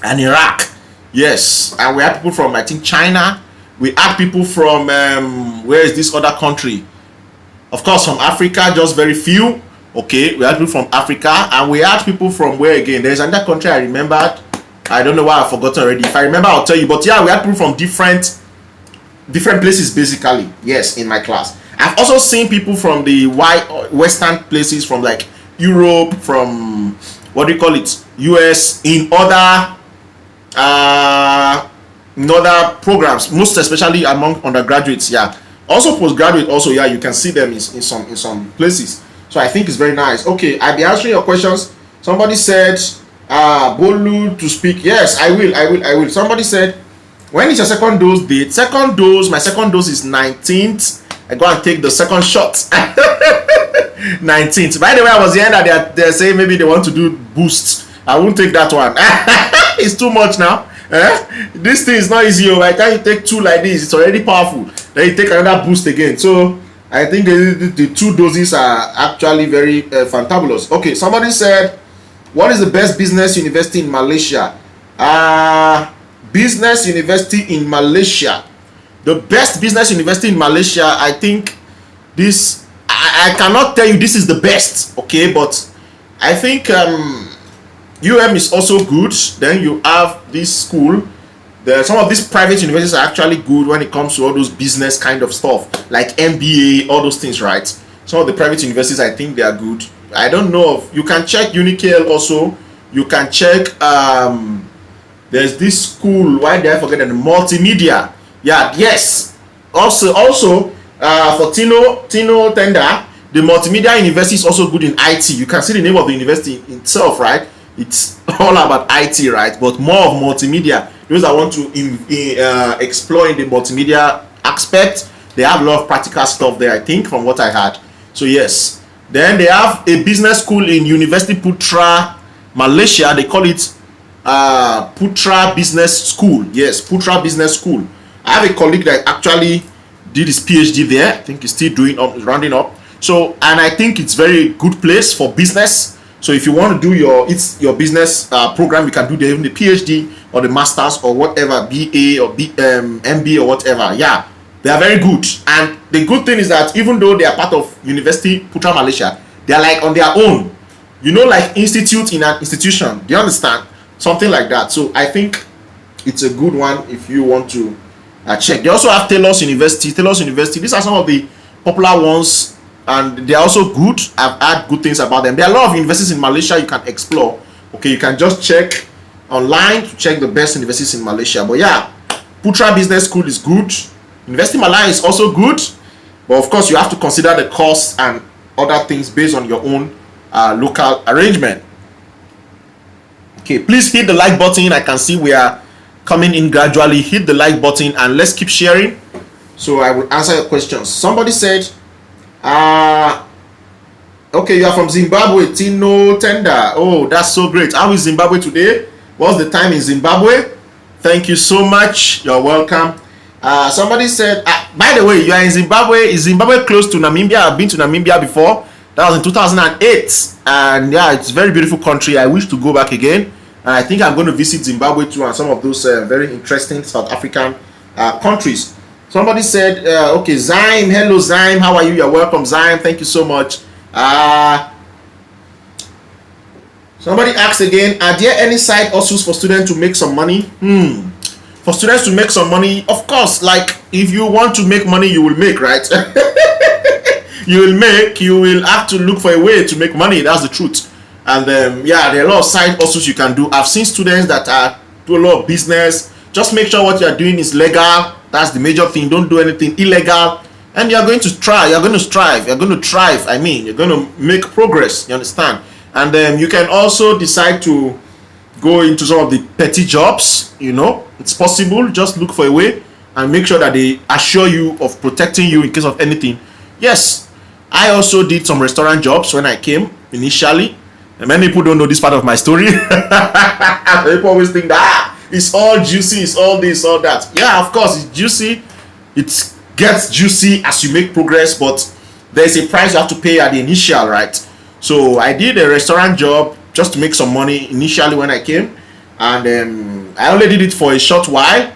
and Iraq. Yes, and we had people from, I think, China. We had people from where is this other country? Of course, from Africa, just very few. Okay, we had people from Africa, and we had people from where again? There's another country I remembered. I don't know why I've forgotten already. If I remember, I'll tell you. But yeah, we had people from different places, basically. Yes, in my class. I've also seen people from the Western places, from like Europe, from what do you call it? US, in other programs, most especially among undergraduates. Yeah, also postgraduate. Also, yeah, you can see them in some places. So I think it's very nice. Okay, I'll be answering your questions. Somebody said, Bolu to speak. Yes, I will. Somebody said, when is your second dose date? My second dose is 19th. I go and take the second shot. 19th. By the way, I was hearing that they're saying maybe they want to do boost. I won't take that one. It's too much now. This thing is not easy. By the time you take two like this, it's already powerful. Then you take another boost again. So I think the two doses are actually very fantabulous. Okay, somebody said, what is the best business university in Malaysia? Business university in Malaysia. The best business university in Malaysia, I think this, I cannot tell you this is the best, okay, but I think is also good. Then you have this school. Some of these private universities are actually good when it comes to all those business kind of stuff, like MBA, all those things, right? Some of the private universities, I think they are good. I don't know if you can check Unicale also. You can check there's this school, why did I forget that? Multimedia. Yeah, yes. Also for Tino Tender, the Multimedia University is also good in IT. You can see the name of the university itself, right? It's all about IT, right? But more of multimedia. Those that want to explore in the multimedia aspect, they have a lot of practical stuff there, I think, from what I heard. So yes. Then they have a business school in University Putra, Malaysia. They call it Putra Business School. Yes, Putra Business School. I have a colleague that actually did his PhD there. I think he's still rounding up. So, and I think it's very good place for business. So if you want to do your business program, you can do the PhD or the masters or whatever, BA or MBA or whatever. Yeah, they are very good. And the good thing is that even though they are part of University Putra Malaysia, they are like on their own. You know, like institute in an institution. Do you understand? Something like that. So I think it's a good one if you want to check. They also have Taylor's University. These are some of the popular ones, and they are also good. I've heard good things about them. There are a lot of universities in Malaysia you can explore. Okay, you can just check online to check the best universities in Malaysia. But yeah, Putra Business School is good. University Malaya is also good, but of course you have to consider the cost and other things based on your own local arrangement. Okay, please hit the like button. I can see we are coming in gradually, hit the like button and let's keep sharing. So I will answer your questions. Somebody said, okay, you are from Zimbabwe, Tino Tender. Oh, that's so great. How is Zimbabwe today? What's the time in Zimbabwe? Thank you so much. You're welcome. Somebody said, by the way, you are in Zimbabwe. Is Zimbabwe close to Namibia? I've been to Namibia before. That was in 2008. And yeah, it's a very beautiful country. I wish to go back again. And I think I'm going to visit Zimbabwe too and some of those very interesting South African countries. Somebody said, okay, Zyme. Hello, Zyme. How are you? You're welcome, Zyme. Thank you so much. Somebody asked again, are there any side hustles for students to make some money? For students to make some money, of course, like if you want to make money, you will make, right? You will have to look for a way to make money. That's the truth. And yeah, there are a lot of side hustles you can do. I've seen students that do a lot of business. Just make sure what you're doing is legal. That's the major thing. Don't do anything illegal. And you're going to try. You're going to strive. You're going to thrive. I mean, you're going to make progress. You understand? And then you can also decide to go into some of the petty jobs. You know, it's possible. Just look for a way and make sure that they assure you of protecting you in case of anything. Yes, I also did some restaurant jobs when I came initially. And many people don't know this part of my story. People always think that it's all juicy, it's all this, all that. Yeah, of course, it's juicy. It gets juicy as you make progress, but there's a price you have to pay at the initial, right? So I did a restaurant job just to make some money initially when I came, and I only did it for a short while.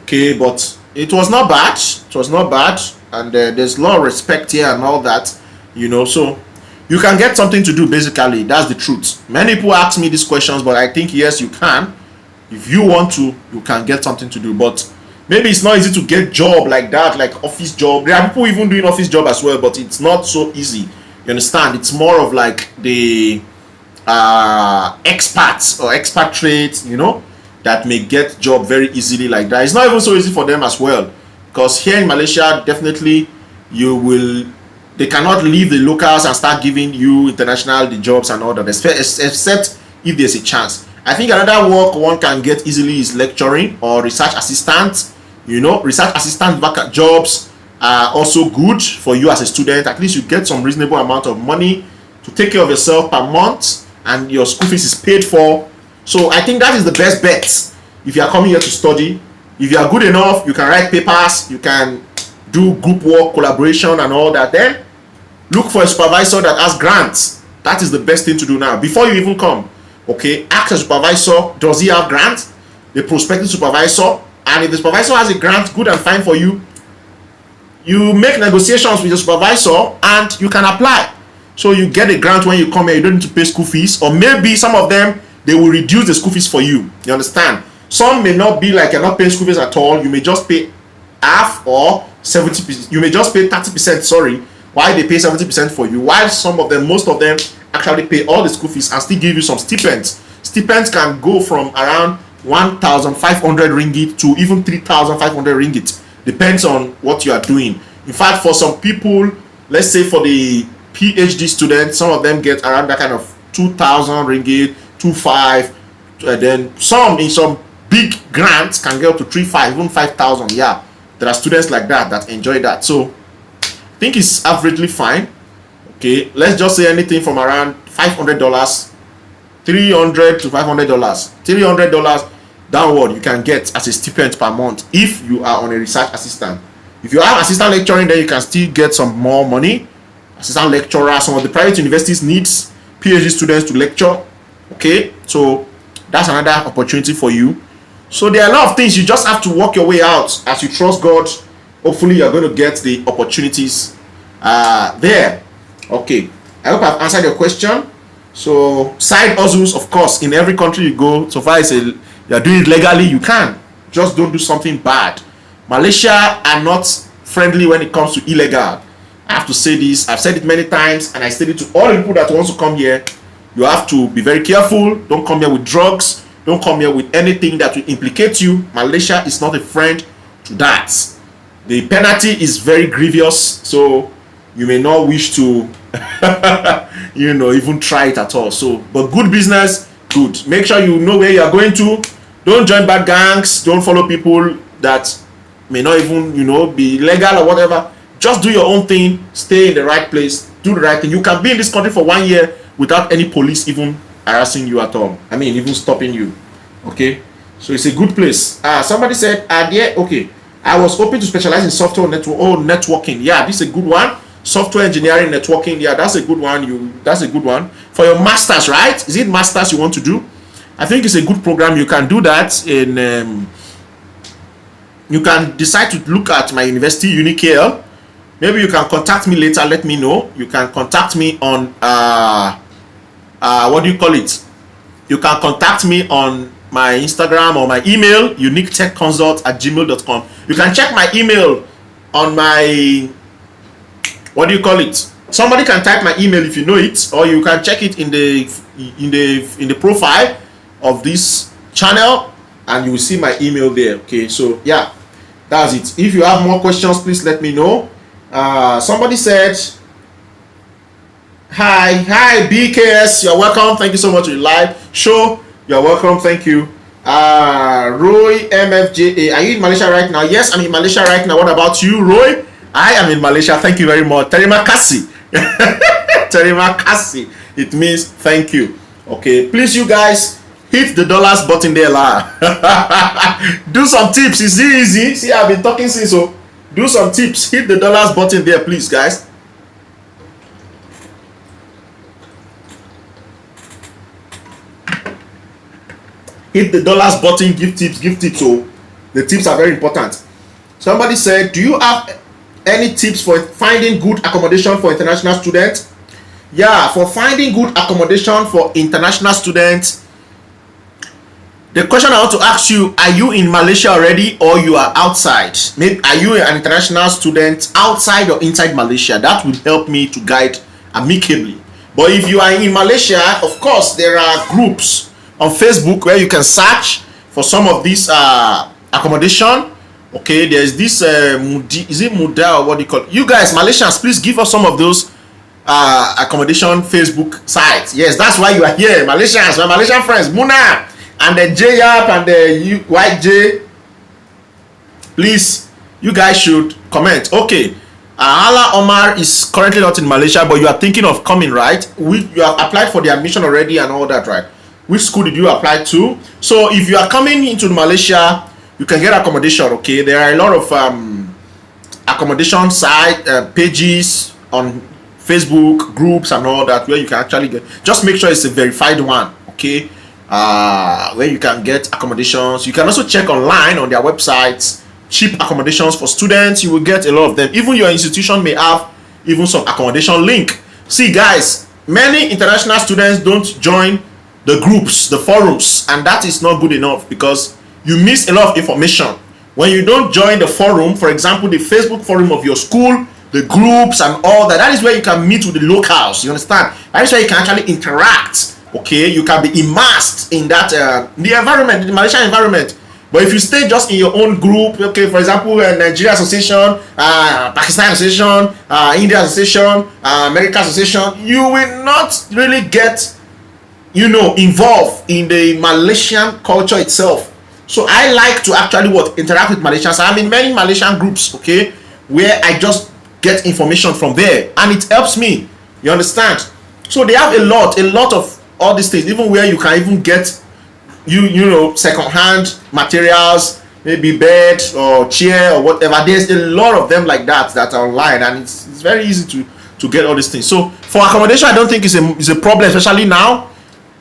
Okay, but it was not bad. It was not bad, and there's a lot of respect here and all that, you know. So you can get something to do. Basically, that's the truth. Many people ask me these questions, but I think yes, you can. If you want to, you can get something to do. But maybe it's not easy to get job like that, like office job. There are people even doing office job as well, but it's not so easy. You understand? It's more of like the expats or expatriates, you know, that may get job very easily like that. It's not even so easy for them as well, because here in Malaysia, definitely they cannot leave the locals and start giving you international the jobs and all that, except if there's a chance. I think another work one can get easily is lecturing or research assistant. You know, research assistant jobs are also good for you as a student. At least you get some reasonable amount of money to take care of yourself per month, and your school fees is paid for. So I think that is the best bet if you are coming here to study. If you are good enough, you can write papers, you can do group work, collaboration and all that. Then look for a supervisor that has grants. That is the best thing to do now. Before you even come, okay, ask a supervisor, does he have grants? The prospective supervisor. And if the supervisor has a grant, good and fine for you. You make negotiations with your supervisor and you can apply. So you get a grant when you come here. You don't need to pay school fees. Or maybe some of them, they will reduce the school fees for you. You understand? Some may not be like you're not paying school fees at all. You may just pay half or 70%. You may just pay 30%, sorry, while they pay 70% for you. While some of them, most of them, actually pay all the school fees and still give you some stipends. Stipends can go from around 1,500 ringgit to even 3,500 ringgit. Depends on what you are doing. In fact, for some people, let's say for the PhD students, some of them get around that kind of 2,000 ringgit, 2,500. Then some in some big grants can get up to 3,500, even 5,000. Yeah, there are students like that enjoy that. So I think it's averagely fine. Okay, let's just say anything from around $500, $300 to $500, $300 downward you can get as a stipend per month if you are on a research assistant. If you have assistant lecturing, then you can still get some more money. Assistant lecturer, some of the private universities needs PhD students to lecture. Okay, so that's another opportunity for you. So there are a lot of things. You just have to work your way out as you trust God. Hopefully you're going to get the opportunities there. Okay, I hope I've answered your question. So side hustles, of course, in every country you go, so far as you're doing it legally, you can. Just don't do something bad. Malaysia are not friendly when it comes to illegal. I have to say this. I've said it many times, and I said it to all the people that want to come here. You have to be very careful. Don't come here with drugs. Don't come here with anything that will implicate you. Malaysia is not a friend to that. The penalty is very grievous, so you may not wish to even try it at all. So, but good business, good. Make sure you know where you are going to. Don't join bad gangs. Don't follow people that may not even, be legal or whatever. Just do your own thing. Stay in the right place. Do the right thing. You can be in this country for 1 year without any police even harassing you at all. I mean, even stopping you. Okay? So it's a good place. Somebody said, okay, I was hoping to specialize in software networking. Yeah, this is a good one. Software engineering, networking. Yeah, that's a good one. That's a good one. For your masters, right? Is it masters you want to do? I think it's a good program. You can do that in you can decide to look at my university, UniKL. Maybe you can contact me later. Let me know. You can contact me on what do you call it? You can contact me on my Instagram or my email, uniquetechconsult@gmail.com. You can check my email on my, what do you call it? Somebody can type my email if you know it, or you can check it in the profile of this channel, and you will see my email there. Okay, so yeah, that's it. If you have more questions, please let me know. Somebody said, hi BKS, you're welcome. Thank you so much for your live show. You're welcome. Thank you. Roy MFJA, are you in Malaysia right now? Yes, I'm in Malaysia right now. What about you, Roy? I am in Malaysia. Thank you very much. Terima kasih. Terima kasih. It means thank you. Okay, please, you guys, hit the dollars button there, lah. Do some tips. It's easy. See, I've been talking since, so do some tips. Hit the dollars button there, please, guys. Hit the dollars button. Give tips. So the tips are very important. Somebody said, do you have any tips for finding good accommodation for international students? Yeah, for finding good accommodation for international students, the question I want to ask you, are you in Malaysia already, or you are outside? Maybe are you an international student outside or inside Malaysia? That will help me to guide amicably. But if you are in Malaysia, of course, there are groups on Facebook where you can search for some of these accommodation. Okay, there's this is it Muda or what do you call it? You guys, Malaysians, please give us some of those accommodation Facebook sites. Yes, that's why you are here, Malaysians, my Malaysian friends, Muna and the JYAP and the YJ. Please, you guys should comment. Okay, Ala Omar is currently not in Malaysia, but you are thinking of coming, right? You have applied for the admission already and all that, right? Which school did you apply to? So if you are coming into Malaysia, you can get accommodation. Okay, there are a lot of accommodation site pages on Facebook, groups and all that, where you can actually get. Just make sure it's a verified one. Okay, where you can get accommodations. You can also check online on their websites, cheap accommodations for students. You will get a lot of them. Even your institution may have even some accommodation link. See, guys, many international students don't join the groups, the forums, and that is not good enough, because you miss a lot of information when you don't join the forum. For example, the Facebook forum of your school, the groups and all that. That is where you can meet with the locals. You understand? That is where you can actually interact. Okay, you can be immersed in that the environment, the Malaysian environment. But if you stay just in your own group, okay, for example, Nigeria Association, Pakistan Association, India Association, America Association, you will not really get, involved in the Malaysian culture itself. So I like to actually interact with Malaysians. I'm in many Malaysian groups, okay, where I just get information from there, and it helps me. You understand? So they have a lot of all these things, even where you can even get second-hand materials, maybe bed or chair or whatever. There's a lot of them like that are online, and it's very easy to get all these things. So for accommodation, I don't think it's a problem, especially now.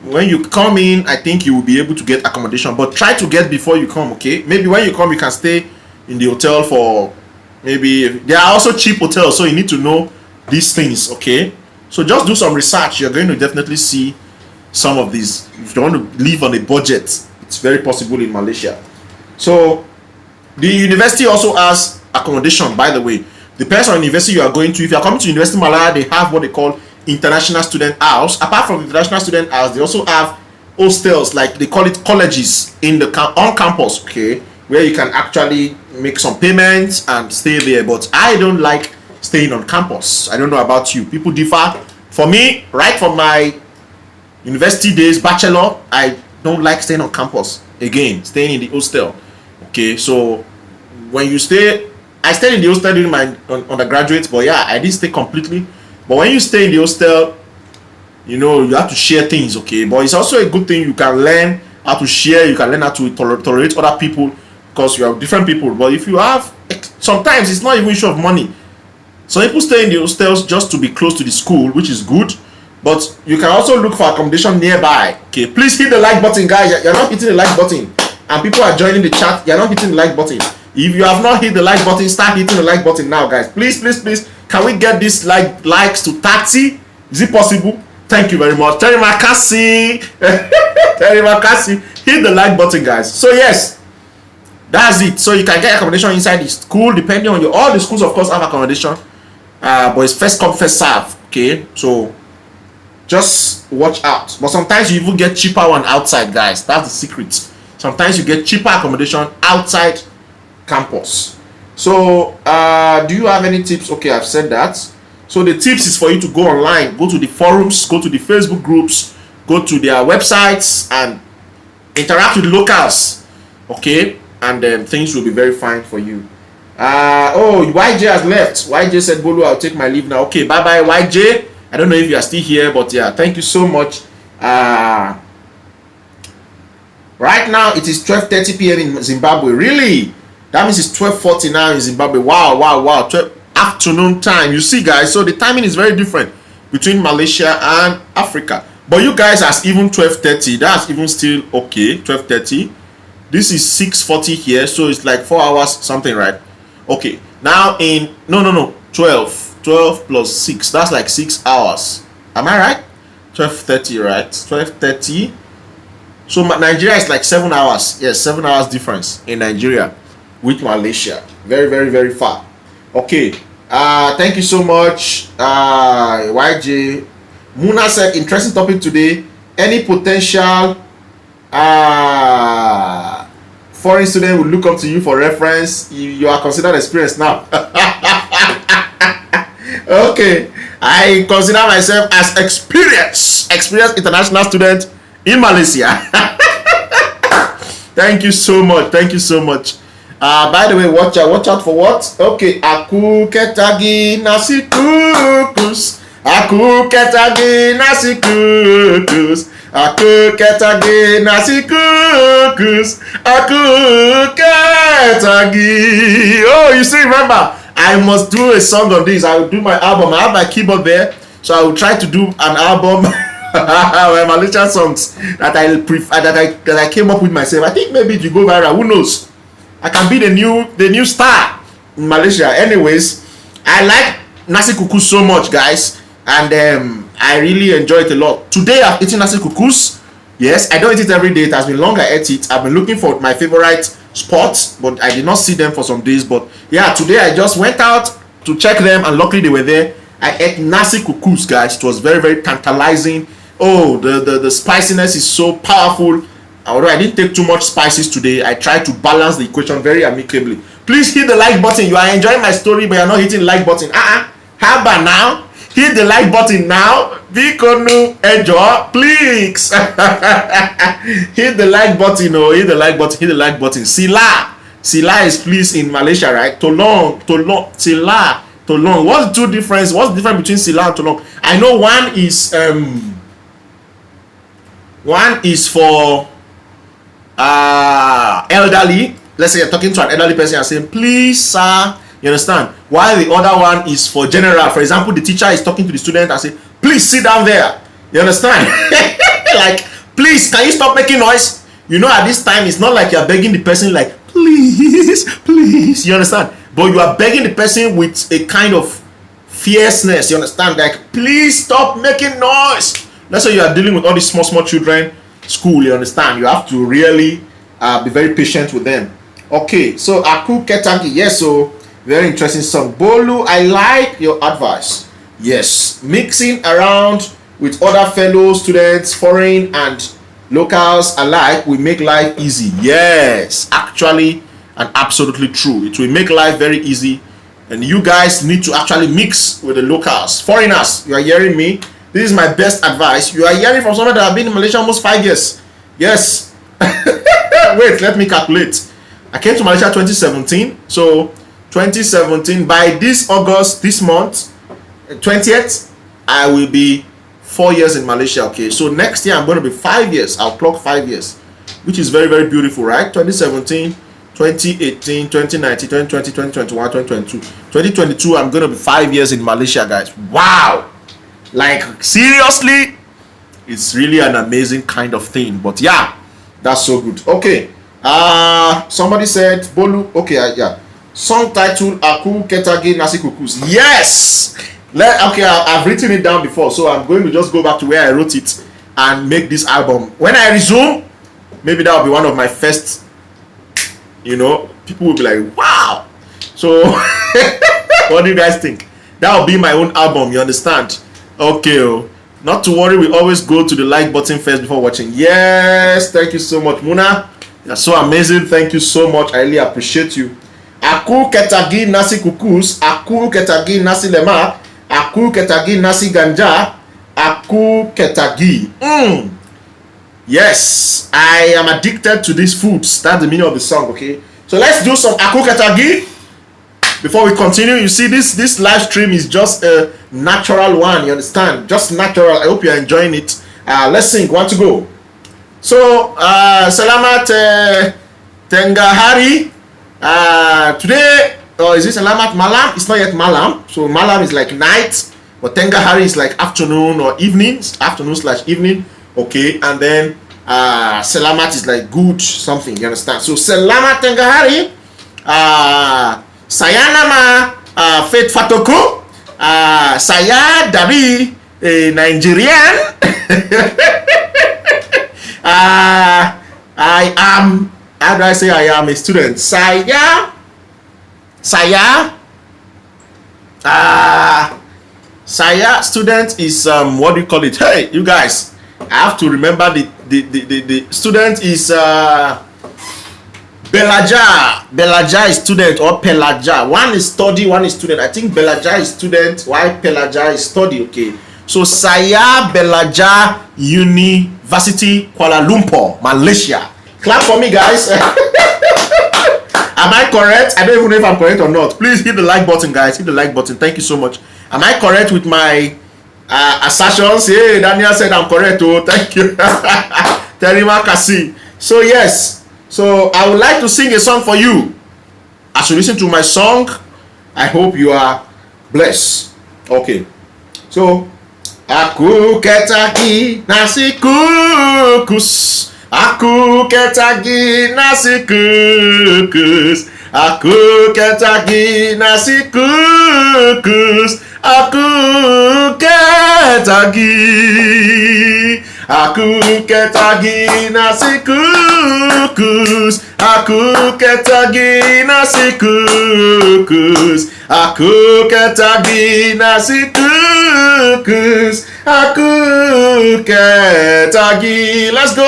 When you come in, I think you will be able to get accommodation, but try to get before you come. Okay, maybe when you come, you can stay in the hotel for maybe. There are also cheap hotels, so you need to know these things. Okay, so just do some research. You're going to definitely see some of these. If you want to live on a budget, it's very possible in Malaysia. So the university also has accommodation, by the way. Depends on the university you are going to. If you are coming to University of Malaya, they have what they call international student house. Apart from international student house, they also have hostels, like they call it colleges in the on campus, okay, where you can actually make some payments and stay there. But I don't like staying on campus. I don't know about you. People differ. For me, right from my university days, bachelor, I don't like staying on campus. Again, staying in the hostel. Okay, so when you stay, I stayed in the hostel during my undergraduate, but yeah, I didn't stay completely. But when you stay in the hostel, you know, you have to share things, okay? But it's also a good thing. You can learn how to share. You can learn how to tolerate other people because you have different people. But if you have, sometimes it's not even issue of money. Some people stay in the hostels just to be close to the school, which is good. But you can also look for accommodation nearby. Okay, please hit the like button, guys. You're not hitting the like button, and people are joining the chat. You're not hitting the like button. If you have not hit the like button, start hitting the like button now, guys. Please, please, please. Can we get this likes to 30? Is it possible? Thank you very much. Terry Makasi. Terry Makasi. Hit the like button, guys. So yes, that's it. So you can get accommodation inside the school, depending on all the schools, of course, have accommodation. But it's first come, first serve. Okay, so just watch out. But sometimes you even get cheaper one outside, guys. That's the secret. Sometimes you get cheaper accommodation outside campus. So do you have any tips? Okay, I've said that. So the tips is for you to go online, go to the forums, go to the Facebook groups, go to their websites and interact with locals. Okay, and then things will be very fine for you. Oh, YJ has left. YJ said, Bolu, I'll take my leave now. Okay, bye bye, YJ. I don't know if you are still here, but yeah, thank you so much. Right now it is 12:30 p.m. in Zimbabwe. Really? That means it's 12:40 now in Zimbabwe. Wow, wow, wow. Afternoon time. You see, guys, so the timing is very different between Malaysia and Africa. But you guys are even 12:30. That's even still okay. 12:30. This is 6:40 here, so it's like 4 hours something, right? Okay. Now in 12 plus 6. That's like 6 hours. Am I right? 12:30, right? 12:30. So Nigeria is like 7 hours. Yes, 7 hours difference in Nigeria with Malaysia. Very, very, very far. Okay. Thank you so much. YJ. Muna said, interesting topic today. Any potential foreign student will look up to you for reference. You are considered experienced now. Okay. I consider myself as experienced international student in Malaysia. Thank you so much. Thank you so much. By the way, watch out for what? Okay, aku ketagi nasi kukus. Aku ketagi nasi kukus. Aku ketagi nasi kukus. Aku ketagi. Oh, you see, remember, I must do a song on this. I will do my album. I have my keyboard there, so I will try to do an album. Malaysian songs that I came up with myself. I think maybe it will go viral. Who knows? I can be the new star in Malaysia. Anyways, I like nasi kukus so much, guys, and I really enjoy it a lot. Today I've eaten nasi kukus. Yes, I don't eat it every day. It has been long I ate it. I've been looking for my favorite spots, but I did not see them for some days. But yeah, today I just went out to check them, and luckily they were there. I ate nasi kukus, guys. It was very, very tantalizing. Oh, the spiciness is so powerful. Although I didn't take too much spices today, I tried to balance the equation very amicably. Please hit the like button. You are enjoying my story, but you're not hitting the like button. How about now? Hit the like button now. Bikonu enjoy, please. Hit the like button. Oh, hit the like button. Hit the like button. Sila is please in Malaysia, right? Tolong. Sila, tolong. What's the difference? What's the difference between Sila and tolong? I know one is for elderly. Let's say you're talking to an elderly person and saying, please sir, you understand, while the other one is for general. For example, the teacher is talking to the student and say, please sit down there, you understand? Like, please, can you stop making noise? You know, at this time it's not like you're begging the person like, please, you understand, but you are begging the person with a kind of fierceness, you understand, like, please stop making noise. That's why you are dealing with all these small children school, you understand. You have to really be very patient with them. Okay, so Aku Ketagi, yes, so very interesting song. Bolu, I like your advice. Yes, mixing around with other fellow students, foreign and locals alike, will make life easy. Yes, actually and absolutely true. It will make life very easy, and you guys need to actually mix with the locals, foreigners. You are hearing me? This is my best advice. You are hearing from someone that have been in Malaysia almost 5 years. Yes. Wait, let me calculate. I came to Malaysia 2017. So 2017, by this August, this month, 20th, I will be 4 years in Malaysia. Okay, so next year I'm going to be 5 years. I'll clock 5 years, which is very, very beautiful, right? 2017, 2018, 2019, 2020, 2021, 2022. 2022, I'm going to be 5 years in Malaysia, guys. Wow. Like, seriously, it's really an amazing kind of thing. But yeah, that's so good. Okay. Somebody said, Bolu. Okay, yeah. Song title, Aku Ketagi Nasi Kukus. Yes. Okay, I've written it down before, so I'm going to just go back to where I wrote it and make this album. When I resume, maybe that will be one of my first, people will be like, wow. So what do you guys think? That will be my own album, you understand? Okay, not to worry, we always go to the like button first before watching. Yes, thank you so much, Muna. You're so amazing. Thank you so much. I really appreciate you. Aku ketagi nasi kukus, aku ketagi nasi lemak, aku ketagi nasi ganja, aku ketagi. Yes, I am addicted to these foods. That's the meaning of the song, okay? So let's do some aku ketagi. Before we continue, you see this live stream is just a natural one, you understand? Just natural. I hope you're enjoying it. Let's sing. Want to go? So, Selamat Tengah Hari. Today, is this Selamat Malam? It's not yet Malam. So Malam is like night, but Tengah Hari is like afternoon or evening, afternoon/evening. Okay, and then Selamat is like good something. You understand? So Selamat Tengah Hari. Saya nama Faith Fatoko. Saya dari Nigerian. I am, how do I say I am a student? Saya student is what do you call it? Hey, you guys, I have to remember the student is Belaja. Belaja is student or Pelaja. One is study, one is student. I think Belaja is student, while Pelaja is study. Okay. So saya Belaja University Kuala Lumpur, Malaysia. Clap for me, guys. Am I correct? I don't even know if I'm correct or not. Please hit the like button, guys. Hit the like button. Thank you so much. Am I correct with my assertions? Hey, Daniel said I'm correct. Oh, thank you. Terima kasih. So yes. So I would like to sing a song for you. As you listen to my song, I hope you are blessed. Okay. So aku ketagi nasi kukus, aku ketagi nasi kukus, aku ketagi nasi kukus, aku ketagi, aku ketagi nasi kukus, aku ketagi nasi kukus, aku ketagi nasi kukus, aku ketagi. Let's go.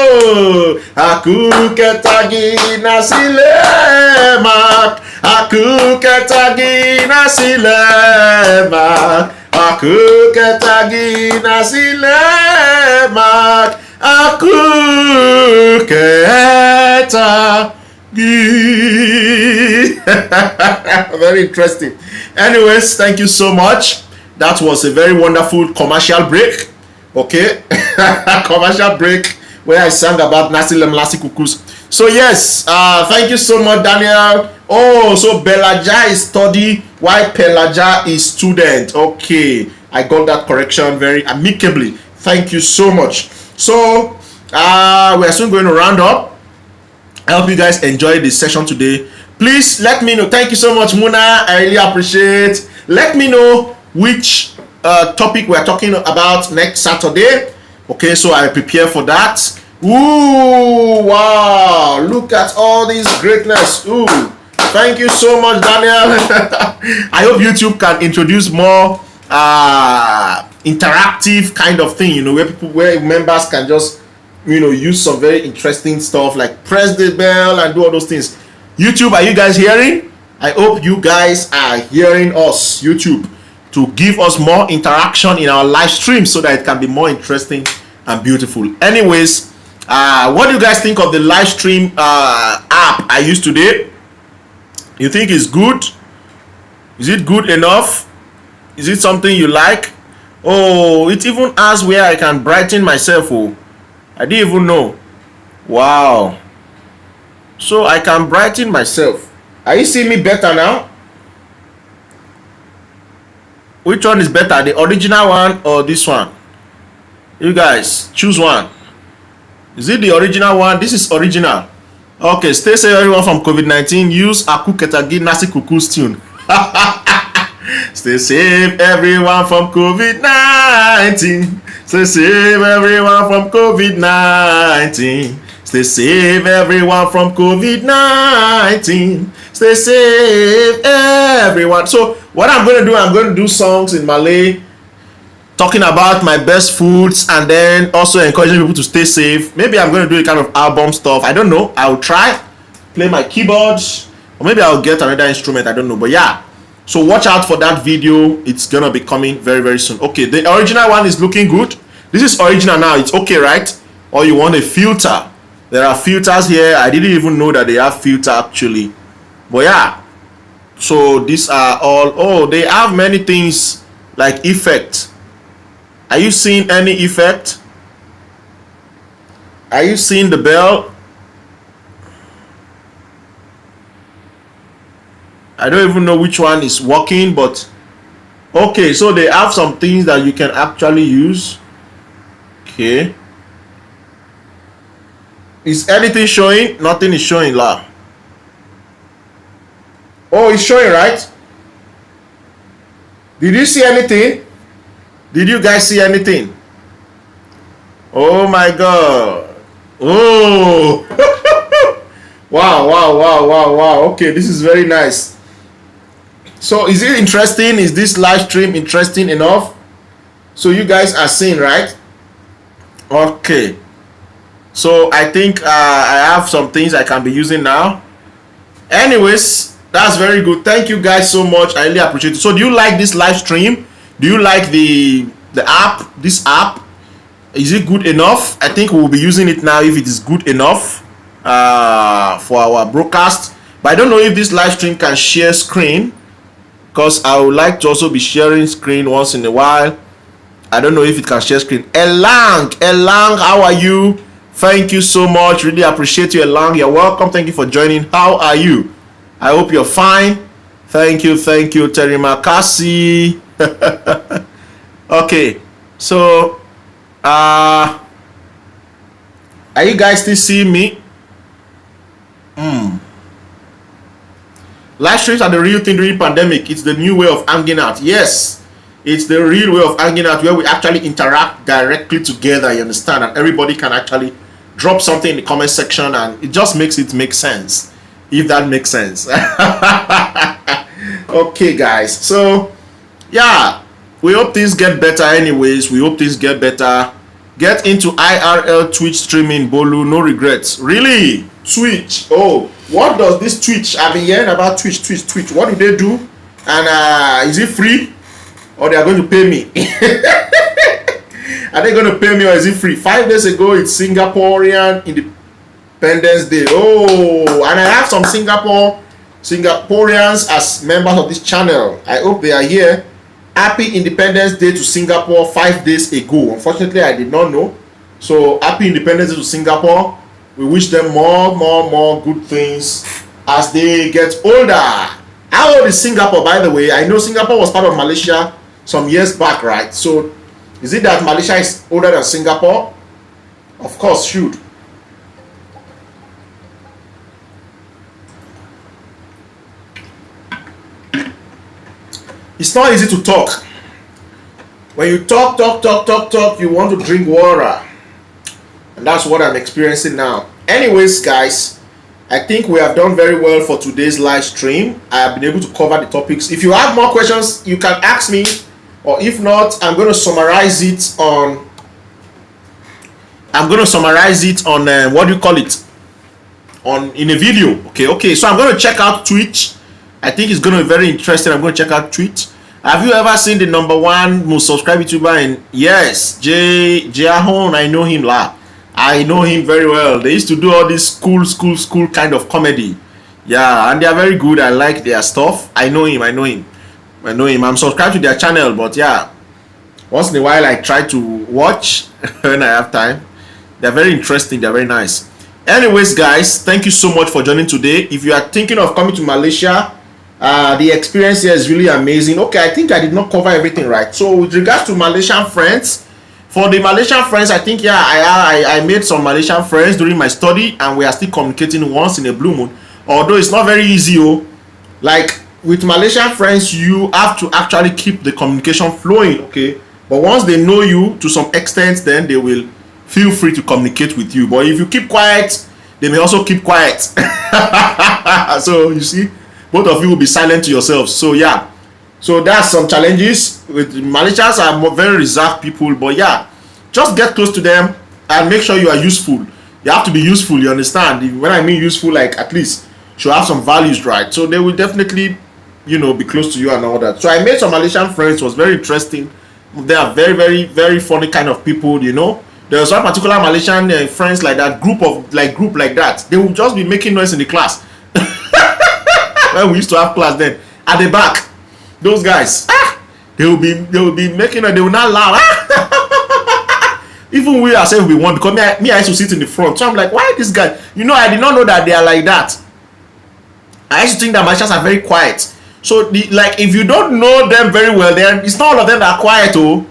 Aku ketagi nasi lemak, aku ketagi nasi lemak, aku ketagi nasi lemak, aku ketagi. Very interesting. Anyways, thank you so much. That was a very wonderful commercial break. Okay. Commercial break where I sang about nasi lem nasi kukus. So yes, thank you so much, Daniel. Oh, so Belaja is study while Pelaja is student. Okay, I got that correction very amicably. Thank you so much. So we are soon going to round up. I hope you guys enjoyed this session today. Please let me know. Thank you so much, Muna. I really appreciate. Let me know which topic we are talking about next Saturday. Okay, so I prepare for that. Ooh, wow, look at all this greatness. Ooh, thank you so much, Daniel. I hope YouTube can introduce more interactive kind of thing, where members can just use some very interesting stuff like press the bell and do all those things. YouTube, are you guys hearing? I hope you guys are hearing us, YouTube, to give us more interaction in our live stream so that it can be more interesting and beautiful. Anyways, What do you guys think of the live stream app I used today? You think it's good? Is it good enough? Is it something you like? Oh, it even asks where I can brighten myself. Oh, I didn't even know. Wow. So I can brighten myself. Are you seeing me better now? Which one is better, the original one or this one? You guys choose one. Is it the original one? This is original. Okay, stay safe everyone from COVID-19. Use Aku Ketagi Nasi Kuku's tune. Stay safe everyone from COVID-19. Stay safe everyone from COVID-19. Stay safe everyone from COVID-19. Stay safe everyone. So what I'm going to do songs in Malay, talking about my best foods, and then also encouraging people to stay safe. Maybe I'm going to do a kind of album stuff. I don't know. I'll try play my keyboards, or maybe I'll get another instrument. I don't know. But yeah, so watch out for that video. It's gonna be coming very, very soon. Okay, the original one is looking good. This is original now. It's okay, right? Or you want a filter? There are filters here. I didn't even know that they have filter actually. But yeah, so these are all. Oh, they have many things like effect. Are you seeing any effect? Are you seeing the bell? I don't even know which one is working, but okay, so they have some things that you can actually use. Okay. Is anything showing? Nothing is showing, la. Oh, it's showing, right? Did you see anything? Did you guys see anything? Oh my god. Oh. Wow, wow, wow, wow, wow. Okay, this is very nice. So is it interesting? Is this live stream interesting enough? So you guys are seeing, right? Okay. So I think I have some things I can be using now. Anyways, that's very good. Thank you guys so much. I really appreciate it. So do you like this live stream? Do you like the app? This app? Is it good enough? I think we will be using it now if it is good enough for our broadcast. But I don't know if this live stream can share screen, because I would like to also be sharing screen once in a while. I don't know if it can share screen. Elang, how are you? Thank you so much. Really appreciate you, Elang. You're welcome. Thank you for joining. How are you? I hope you're fine. Thank you, Terima kasih. Okay, so are you guys still seeing me? Live streams are the real thing during pandemic. It's the new way of hanging out. Yes, it's the real way of hanging out, where we actually interact directly together, you understand, and everybody can actually drop something in the comment section, and it just makes it make sense, if that makes sense. Okay guys, so yeah, we hope things get better. Anyways, we hope things get better. Get into IRL Twitch streaming, Bolu. No regrets. Really? Twitch? Oh, what does this Twitch? I've been hearing about Twitch. What do they do? And is it free, or they are going to pay me? Are they going to pay me, or is it free? 5 days ago, it's Singaporean Independence Day. Oh, and I have some Singaporeans as members of this channel. I hope they are here. Happy Independence Day to Singapore 5 days ago. Unfortunately, I did not know. So happy Independence Day to Singapore. We wish them more good things as they get older. How old is Singapore, by the way? I know Singapore was part of Malaysia some years back, right? So is it that Malaysia is older than Singapore? Of course, should. It's not easy to talk. When you talk, you want to drink water. And that's what I'm experiencing now. Anyways, guys, I think we have done very well for today's live stream. I have been able to cover the topics. If you have more questions, you can ask me. Or if not, I'm going to summarize it on... what do you call it? In a video. Okay. So I'm going to check out Twitch. I think it's going to be very interesting. I'm going to check out Twitch. Have you ever seen the #1 most subscribed YouTuber in? Yes, Jahon. I know him lah. I know him very well. They used to do all this school kind of comedy. Yeah, and they are very good. I like their stuff. I know him. I'm subscribed to their channel, but yeah, once in a while I try to watch when I have time. They're very interesting. They're very nice. Anyways, guys, thank you so much for joining today. If you are thinking of coming to Malaysia, the experience here is really amazing. Okay, I think I did not cover everything right. So with regards to Malaysian friends, for the Malaysian friends, I think yeah, I made some Malaysian friends during my study, and we are still communicating once in a blue moon. Although it's not very easy, oh. Like with Malaysian friends, you have to actually keep the communication flowing, okay? But once they know you to some extent, then they will feel free to communicate with you. But if you keep quiet, they may also keep quiet. So you see, both of you will be silent to yourselves. So yeah, so that's some challenges with Malaysians. Are very reserved people, but yeah, just get close to them and make sure you are useful. You have to be useful, you understand? When I mean useful, like at least should have some values, right? So they will definitely, you know, be close to you and all that. So I made some Malaysian friends. It was very interesting. They are very funny kind of people, you know. There was one particular Malaysian friends like that, group like that. They will just be making noise in the class. When we used to have class then, at the back, those guys, they will be making noise. They will not laugh. Even we ourselves, we want, because me I used to sit in the front. So I'm like, why this guy? You know, I did not know that they are like that. I used to think that Malaysians are very quiet. So like if you don't know them very well, then it's not all of them that are quiet, oh.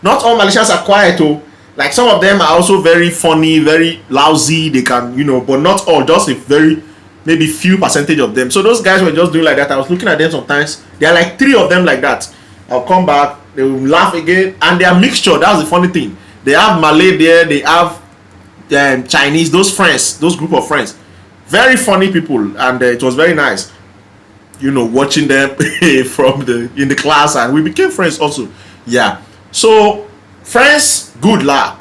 Not all Malaysians are quiet, oh. Like some of them are also very funny, very lousy. They can, you know, but not all. Just a very, maybe few percentage of them. So those guys were just doing like that. I was looking at them sometimes. There are like 3 of them like that. I'll come back. They will laugh again, and they are mixture. That's the funny thing. They have Malay there. They have Chinese. Those friends, those group of friends, very funny people, and it was very nice. You know, watching them from in the class, and we became friends also. Yeah. So friends, good luck.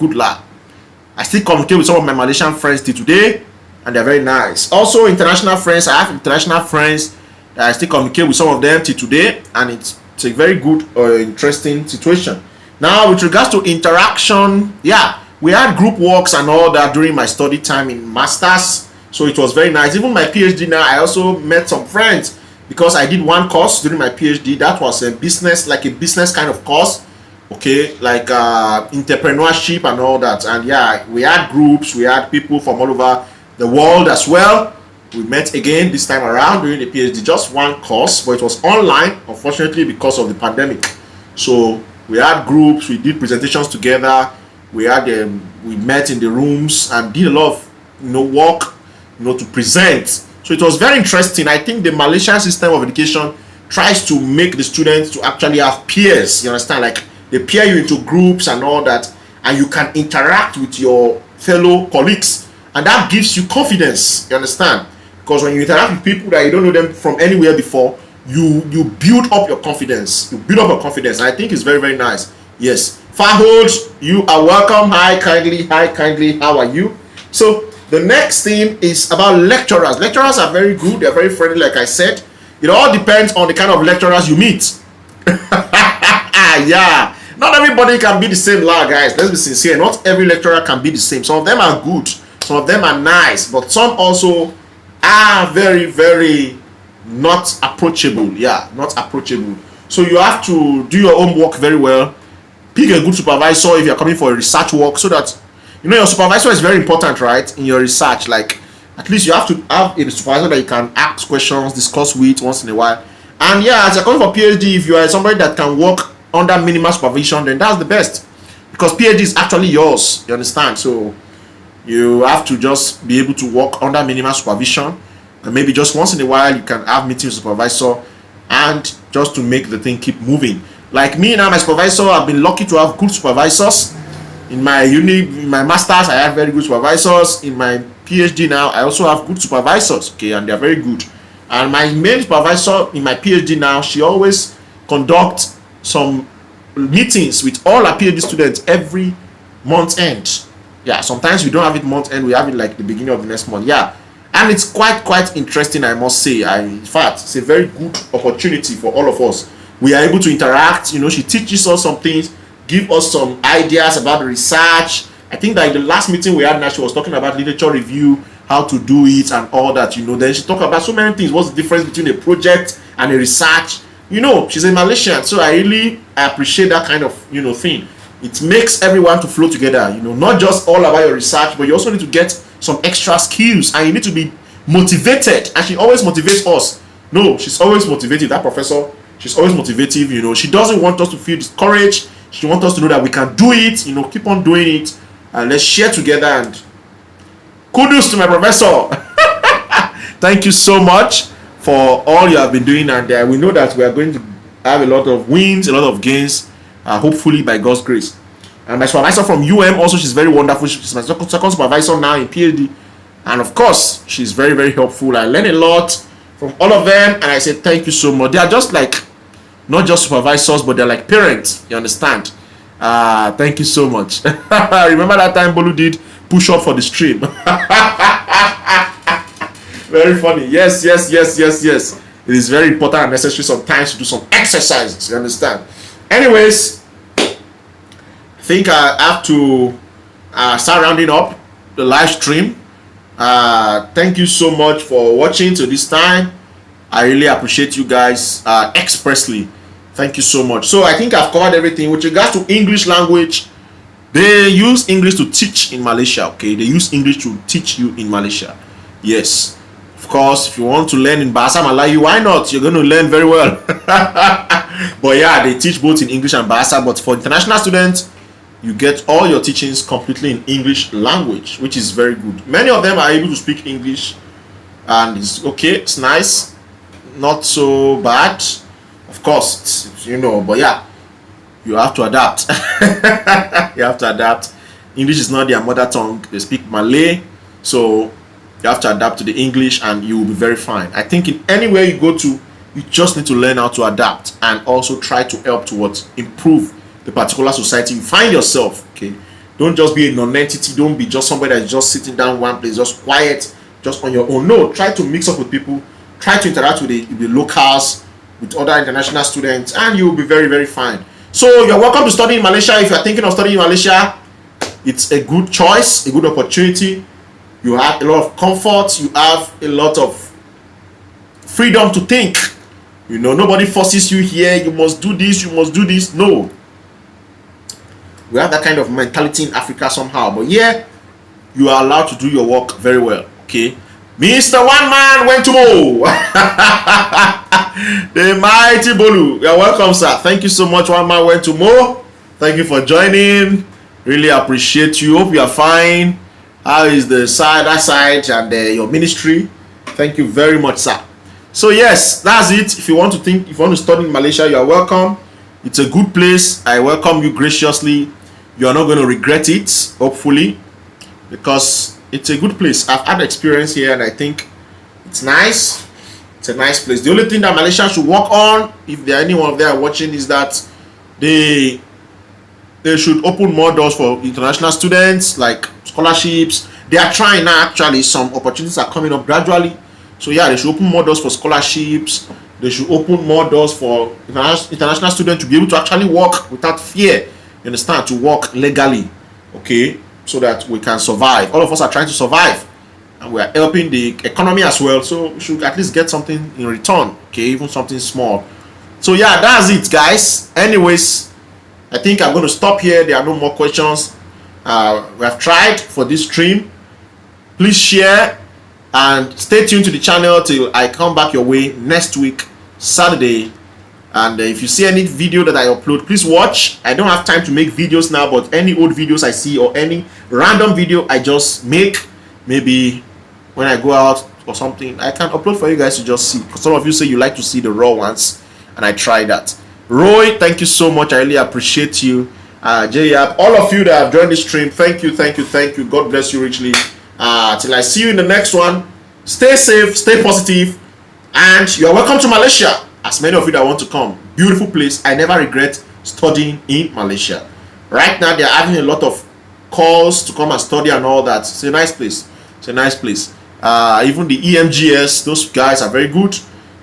I still communicate with some of my Malaysian friends till today, and they're very nice. Also, international friends. I have international friends that I still communicate with some of them till today, and it's a very good interesting situation. Now, with regards to interaction, yeah, we had group works and all that during my study time in masters, so it was very nice. Even my PhD now, I also met some friends because I did one course during my PhD that was a business, like a business kind of course. Okay, like entrepreneurship and all that. And yeah, we had groups, we had people from all over the world as well. We met again this time around during the PhD, just one course, but it was online, unfortunately, because of the pandemic. So we had groups, we did presentations together, we had we met in the rooms and did a lot of, you know, work, you know, to present. So it was very interesting. I think the Malaysian system of education tries to make the students to actually have peers, you understand, like they pair you into groups and all that, and you can interact with your fellow colleagues, and that gives you confidence, you understand? Because when you interact with people that you don't know them from anywhere before, you build up your confidence. And I think it's very nice. Yes, Fahold, you are welcome. Hi kindly, how are you? So the next thing is about lecturers. Lecturers are very good, they're very friendly, like I said. It all depends on the kind of lecturers you meet. Yeah, not everybody can be the same, guys. Let's be sincere. Not every lecturer can be the same. Some of them are good, some of them are nice, but some also are very not approachable. Yeah, not approachable. So you have to do your own work very well. Pick a good supervisor if you're coming for a research work, so that, you know, your supervisor is very important, right, in your research. Like, at least you have to have a supervisor that you can ask questions, discuss with once in a while. And yeah, as you're coming for PhD, if you are somebody that can work under minimal supervision, then that's the best, because PhD is actually yours, you understand? So you have to just be able to work under minimal supervision, and maybe just once in a while you can have meetings with supervisor, and just to make the thing keep moving. Like me now, my supervisor, I've been lucky to have good supervisors. In my uni, in my masters, I have very good supervisors. In my PhD now, I also have good supervisors, okay, and they're very good. And my main supervisor in my PhD now, she always conducts some meetings with all our PhD students every month end. Yeah, sometimes we don't have it month end, we have it like the beginning of the next month. Yeah, and it's quite interesting, I must say. In fact, it's a very good opportunity for all of us. We are able to interact. You know, she teaches us some things, give us some ideas about the research, I think that in the last meeting we had now, she was talking about literature review, how to do it and all that, you know. Then she talked about so many things. What's the difference between a project and a research? You know, she's a Malaysian, so I really appreciate that kind of, you know, thing. It makes everyone to flow together, you know, not just all about your research, but you also need to get some extra skills, and you need to be motivated. And she always motivates us. No, she's always motivated. That professor, she's always motivative, you know. She doesn't want us to feel discouraged. She wants us to know that we can do it, you know, keep on doing it, and let's share together. And kudos to my professor. Thank you so much for all you have been doing, and we know that we are going to have a lot of wins, a lot of gains, hopefully by God's grace. And my supervisor from also, she's very wonderful. She's my second supervisor now in PhD, and of course she's very, very helpful. I learned a lot from all of them, and I say thank you so much. They are just like, not just supervisors, but they're like parents, you understand. Thank you so much. Remember that time Bolu did push up for the stream? Very funny. Yes. It is very important and necessary sometimes to do some exercises, you understand. Anyways, I think I have to start rounding up the live stream. Thank you so much for watching till this time. I really appreciate you guys expressly. Thank you so much. So I think I've covered everything with regards to English language. They use English to teach in Malaysia. Okay, they use English to teach you in Malaysia. Yes, of course. If you want to learn in Bahasa Melayu, why not? You're going to learn very well. But yeah, they teach both in English and Bahasa. But for international students, you get all your teachings completely in English language, which is very good. Many of them are able to speak English, and it's okay. It's nice, not so bad. Of course, you know, but yeah, you have to adapt. You have to adapt. English is not their mother tongue. They speak Malay, so you have to adapt to the English, and you will be very fine. I think in anywhere you go to, you just need to learn how to adapt and also try to help towards improve the particular society you find yourself. Okay, don't just be a non-entity. Don't be just somebody that's just sitting down one place, just quiet, just on your own. No, try to mix up with people. Try to interact with the locals, with other international students, and you will be very, very fine. So you're welcome to study in Malaysia. If you're thinking of studying in Malaysia, it's a good choice, a good opportunity. You have a lot of comfort. You have a lot of freedom to think. You know, nobody forces you here. You must do this. You must do this. No. We have that kind of mentality in Africa somehow. But yeah, you are allowed to do your work very well. Okay. Mr. One Man went to Mo. The mighty Bolu. You're welcome, sir. Thank you so much. One Man went to Mo. Thank you for joining. Really appreciate you. Hope you are fine. How is the that side and your ministry? Thank you very much, sir. So yes, that's it. If you want to study in Malaysia, you are welcome. It's a good place. I welcome you graciously. You are not going to regret it, hopefully, because it's a good place. I've had experience here, and I think it's nice. It's a nice place. The only thing that Malaysia should work on, if there are anyone there watching, is that they should open more doors for international students, like scholarships. They are trying now, actually. Some opportunities are coming up gradually. So yeah, they should open more doors for scholarships. They should open more doors for international students to be able to actually work without fear. You understand? To work legally. Okay? So that we can survive. All of us are trying to survive. And we are helping the economy as well. So we should at least get something in return. Okay? Even something small. So yeah, that's it, guys. Anyways, I think I'm going to stop here. There are no more questions. We have tried for this stream. Please share and stay tuned to the channel till I come back your way next week, Saturday. And if you see any video that I upload, please watch. I don't have time to make videos now, but any old videos I see or any random video I just make, maybe when I go out or something, I can upload for you guys to just see. Because some of you say you like to see the raw ones, and I try that. Roy, thank you so much. I really appreciate you. Jayab, all of you that have joined this stream, thank you. God bless you richly. Till I see you in the next one. Stay safe, stay positive, and you are welcome to Malaysia. As many of you that want to come, beautiful place. I never regret studying in Malaysia. Right now, they are having a lot of calls to come and study and all that. It's a nice place. It's a nice place. Even the EMGS, those guys are very good.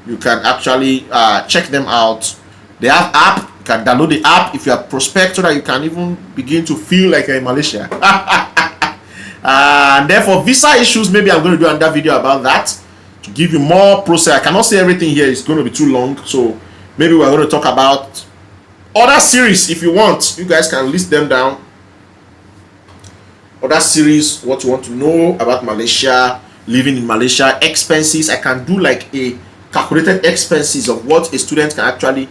You can actually check them out. They have app. You can download the app if you are prospect, so that you can even begin to feel like you're in Malaysia. And therefore, visa issues, maybe I'm going to do another video about that to give you more process. I cannot say everything here, it's going to be too long, so maybe we're going to talk about other series. If you want, you guys can list them down. Other series, what you want to know about Malaysia, living in Malaysia, expenses. I can do like a calculated expenses of what a student can actually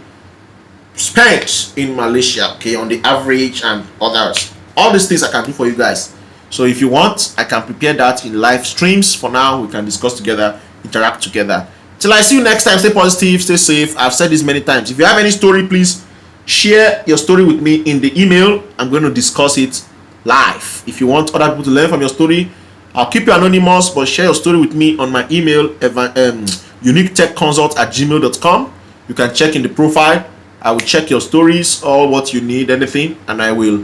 spend in Malaysia, okay, on the average, and others. All these things I can do for you guys. So if you want, I can prepare that in live streams. For now, we can discuss together, interact together. Till I see you next time, stay positive, stay safe. I've said this many times. If you have any story, please share your story with me in the email. I'm going to discuss it live. If you want other people to learn from your story, I'll keep you anonymous, but share your story with me on my email, uniquetechconsult@gmail.com. You can check in the profile. I will check your stories or what you need, anything, and I will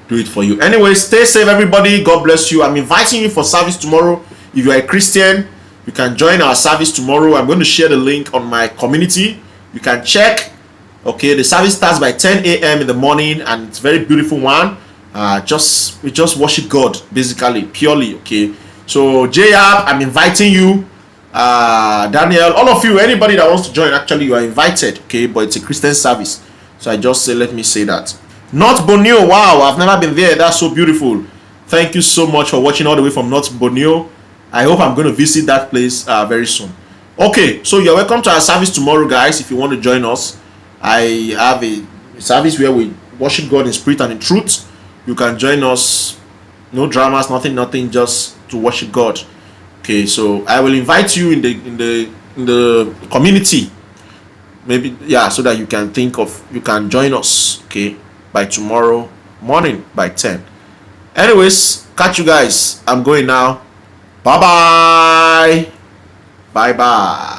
do it for you. Anyway, stay safe, everybody. God bless you. I'm inviting you for service tomorrow. If you are a Christian, you can join our service tomorrow. I'm going to share the link on my community. You can check. Okay, the service starts by 10 a.m. in the morning, and it's a very beautiful one. We just worship God, basically, purely. Okay, so JR, I'm inviting you. Daniel, all of you, anybody that wants to join, actually, you are invited. Okay, but it's a Christian service, so I just say, let me say that. North Borneo, wow, I've never been there. That's so beautiful. Thank you so much for watching all the way from North Borneo. I hope I'm going to visit that place very soon. Okay, so you're welcome to our service tomorrow, guys. If you want to join us, I have a service where we worship God in spirit and in truth. You can join us. No dramas, nothing, just to worship God. Okay, so I will invite you in the community. Maybe, yeah, so that you can join us. Okay, by tomorrow morning by 10. Anyways, catch you guys. I'm going now. Bye bye.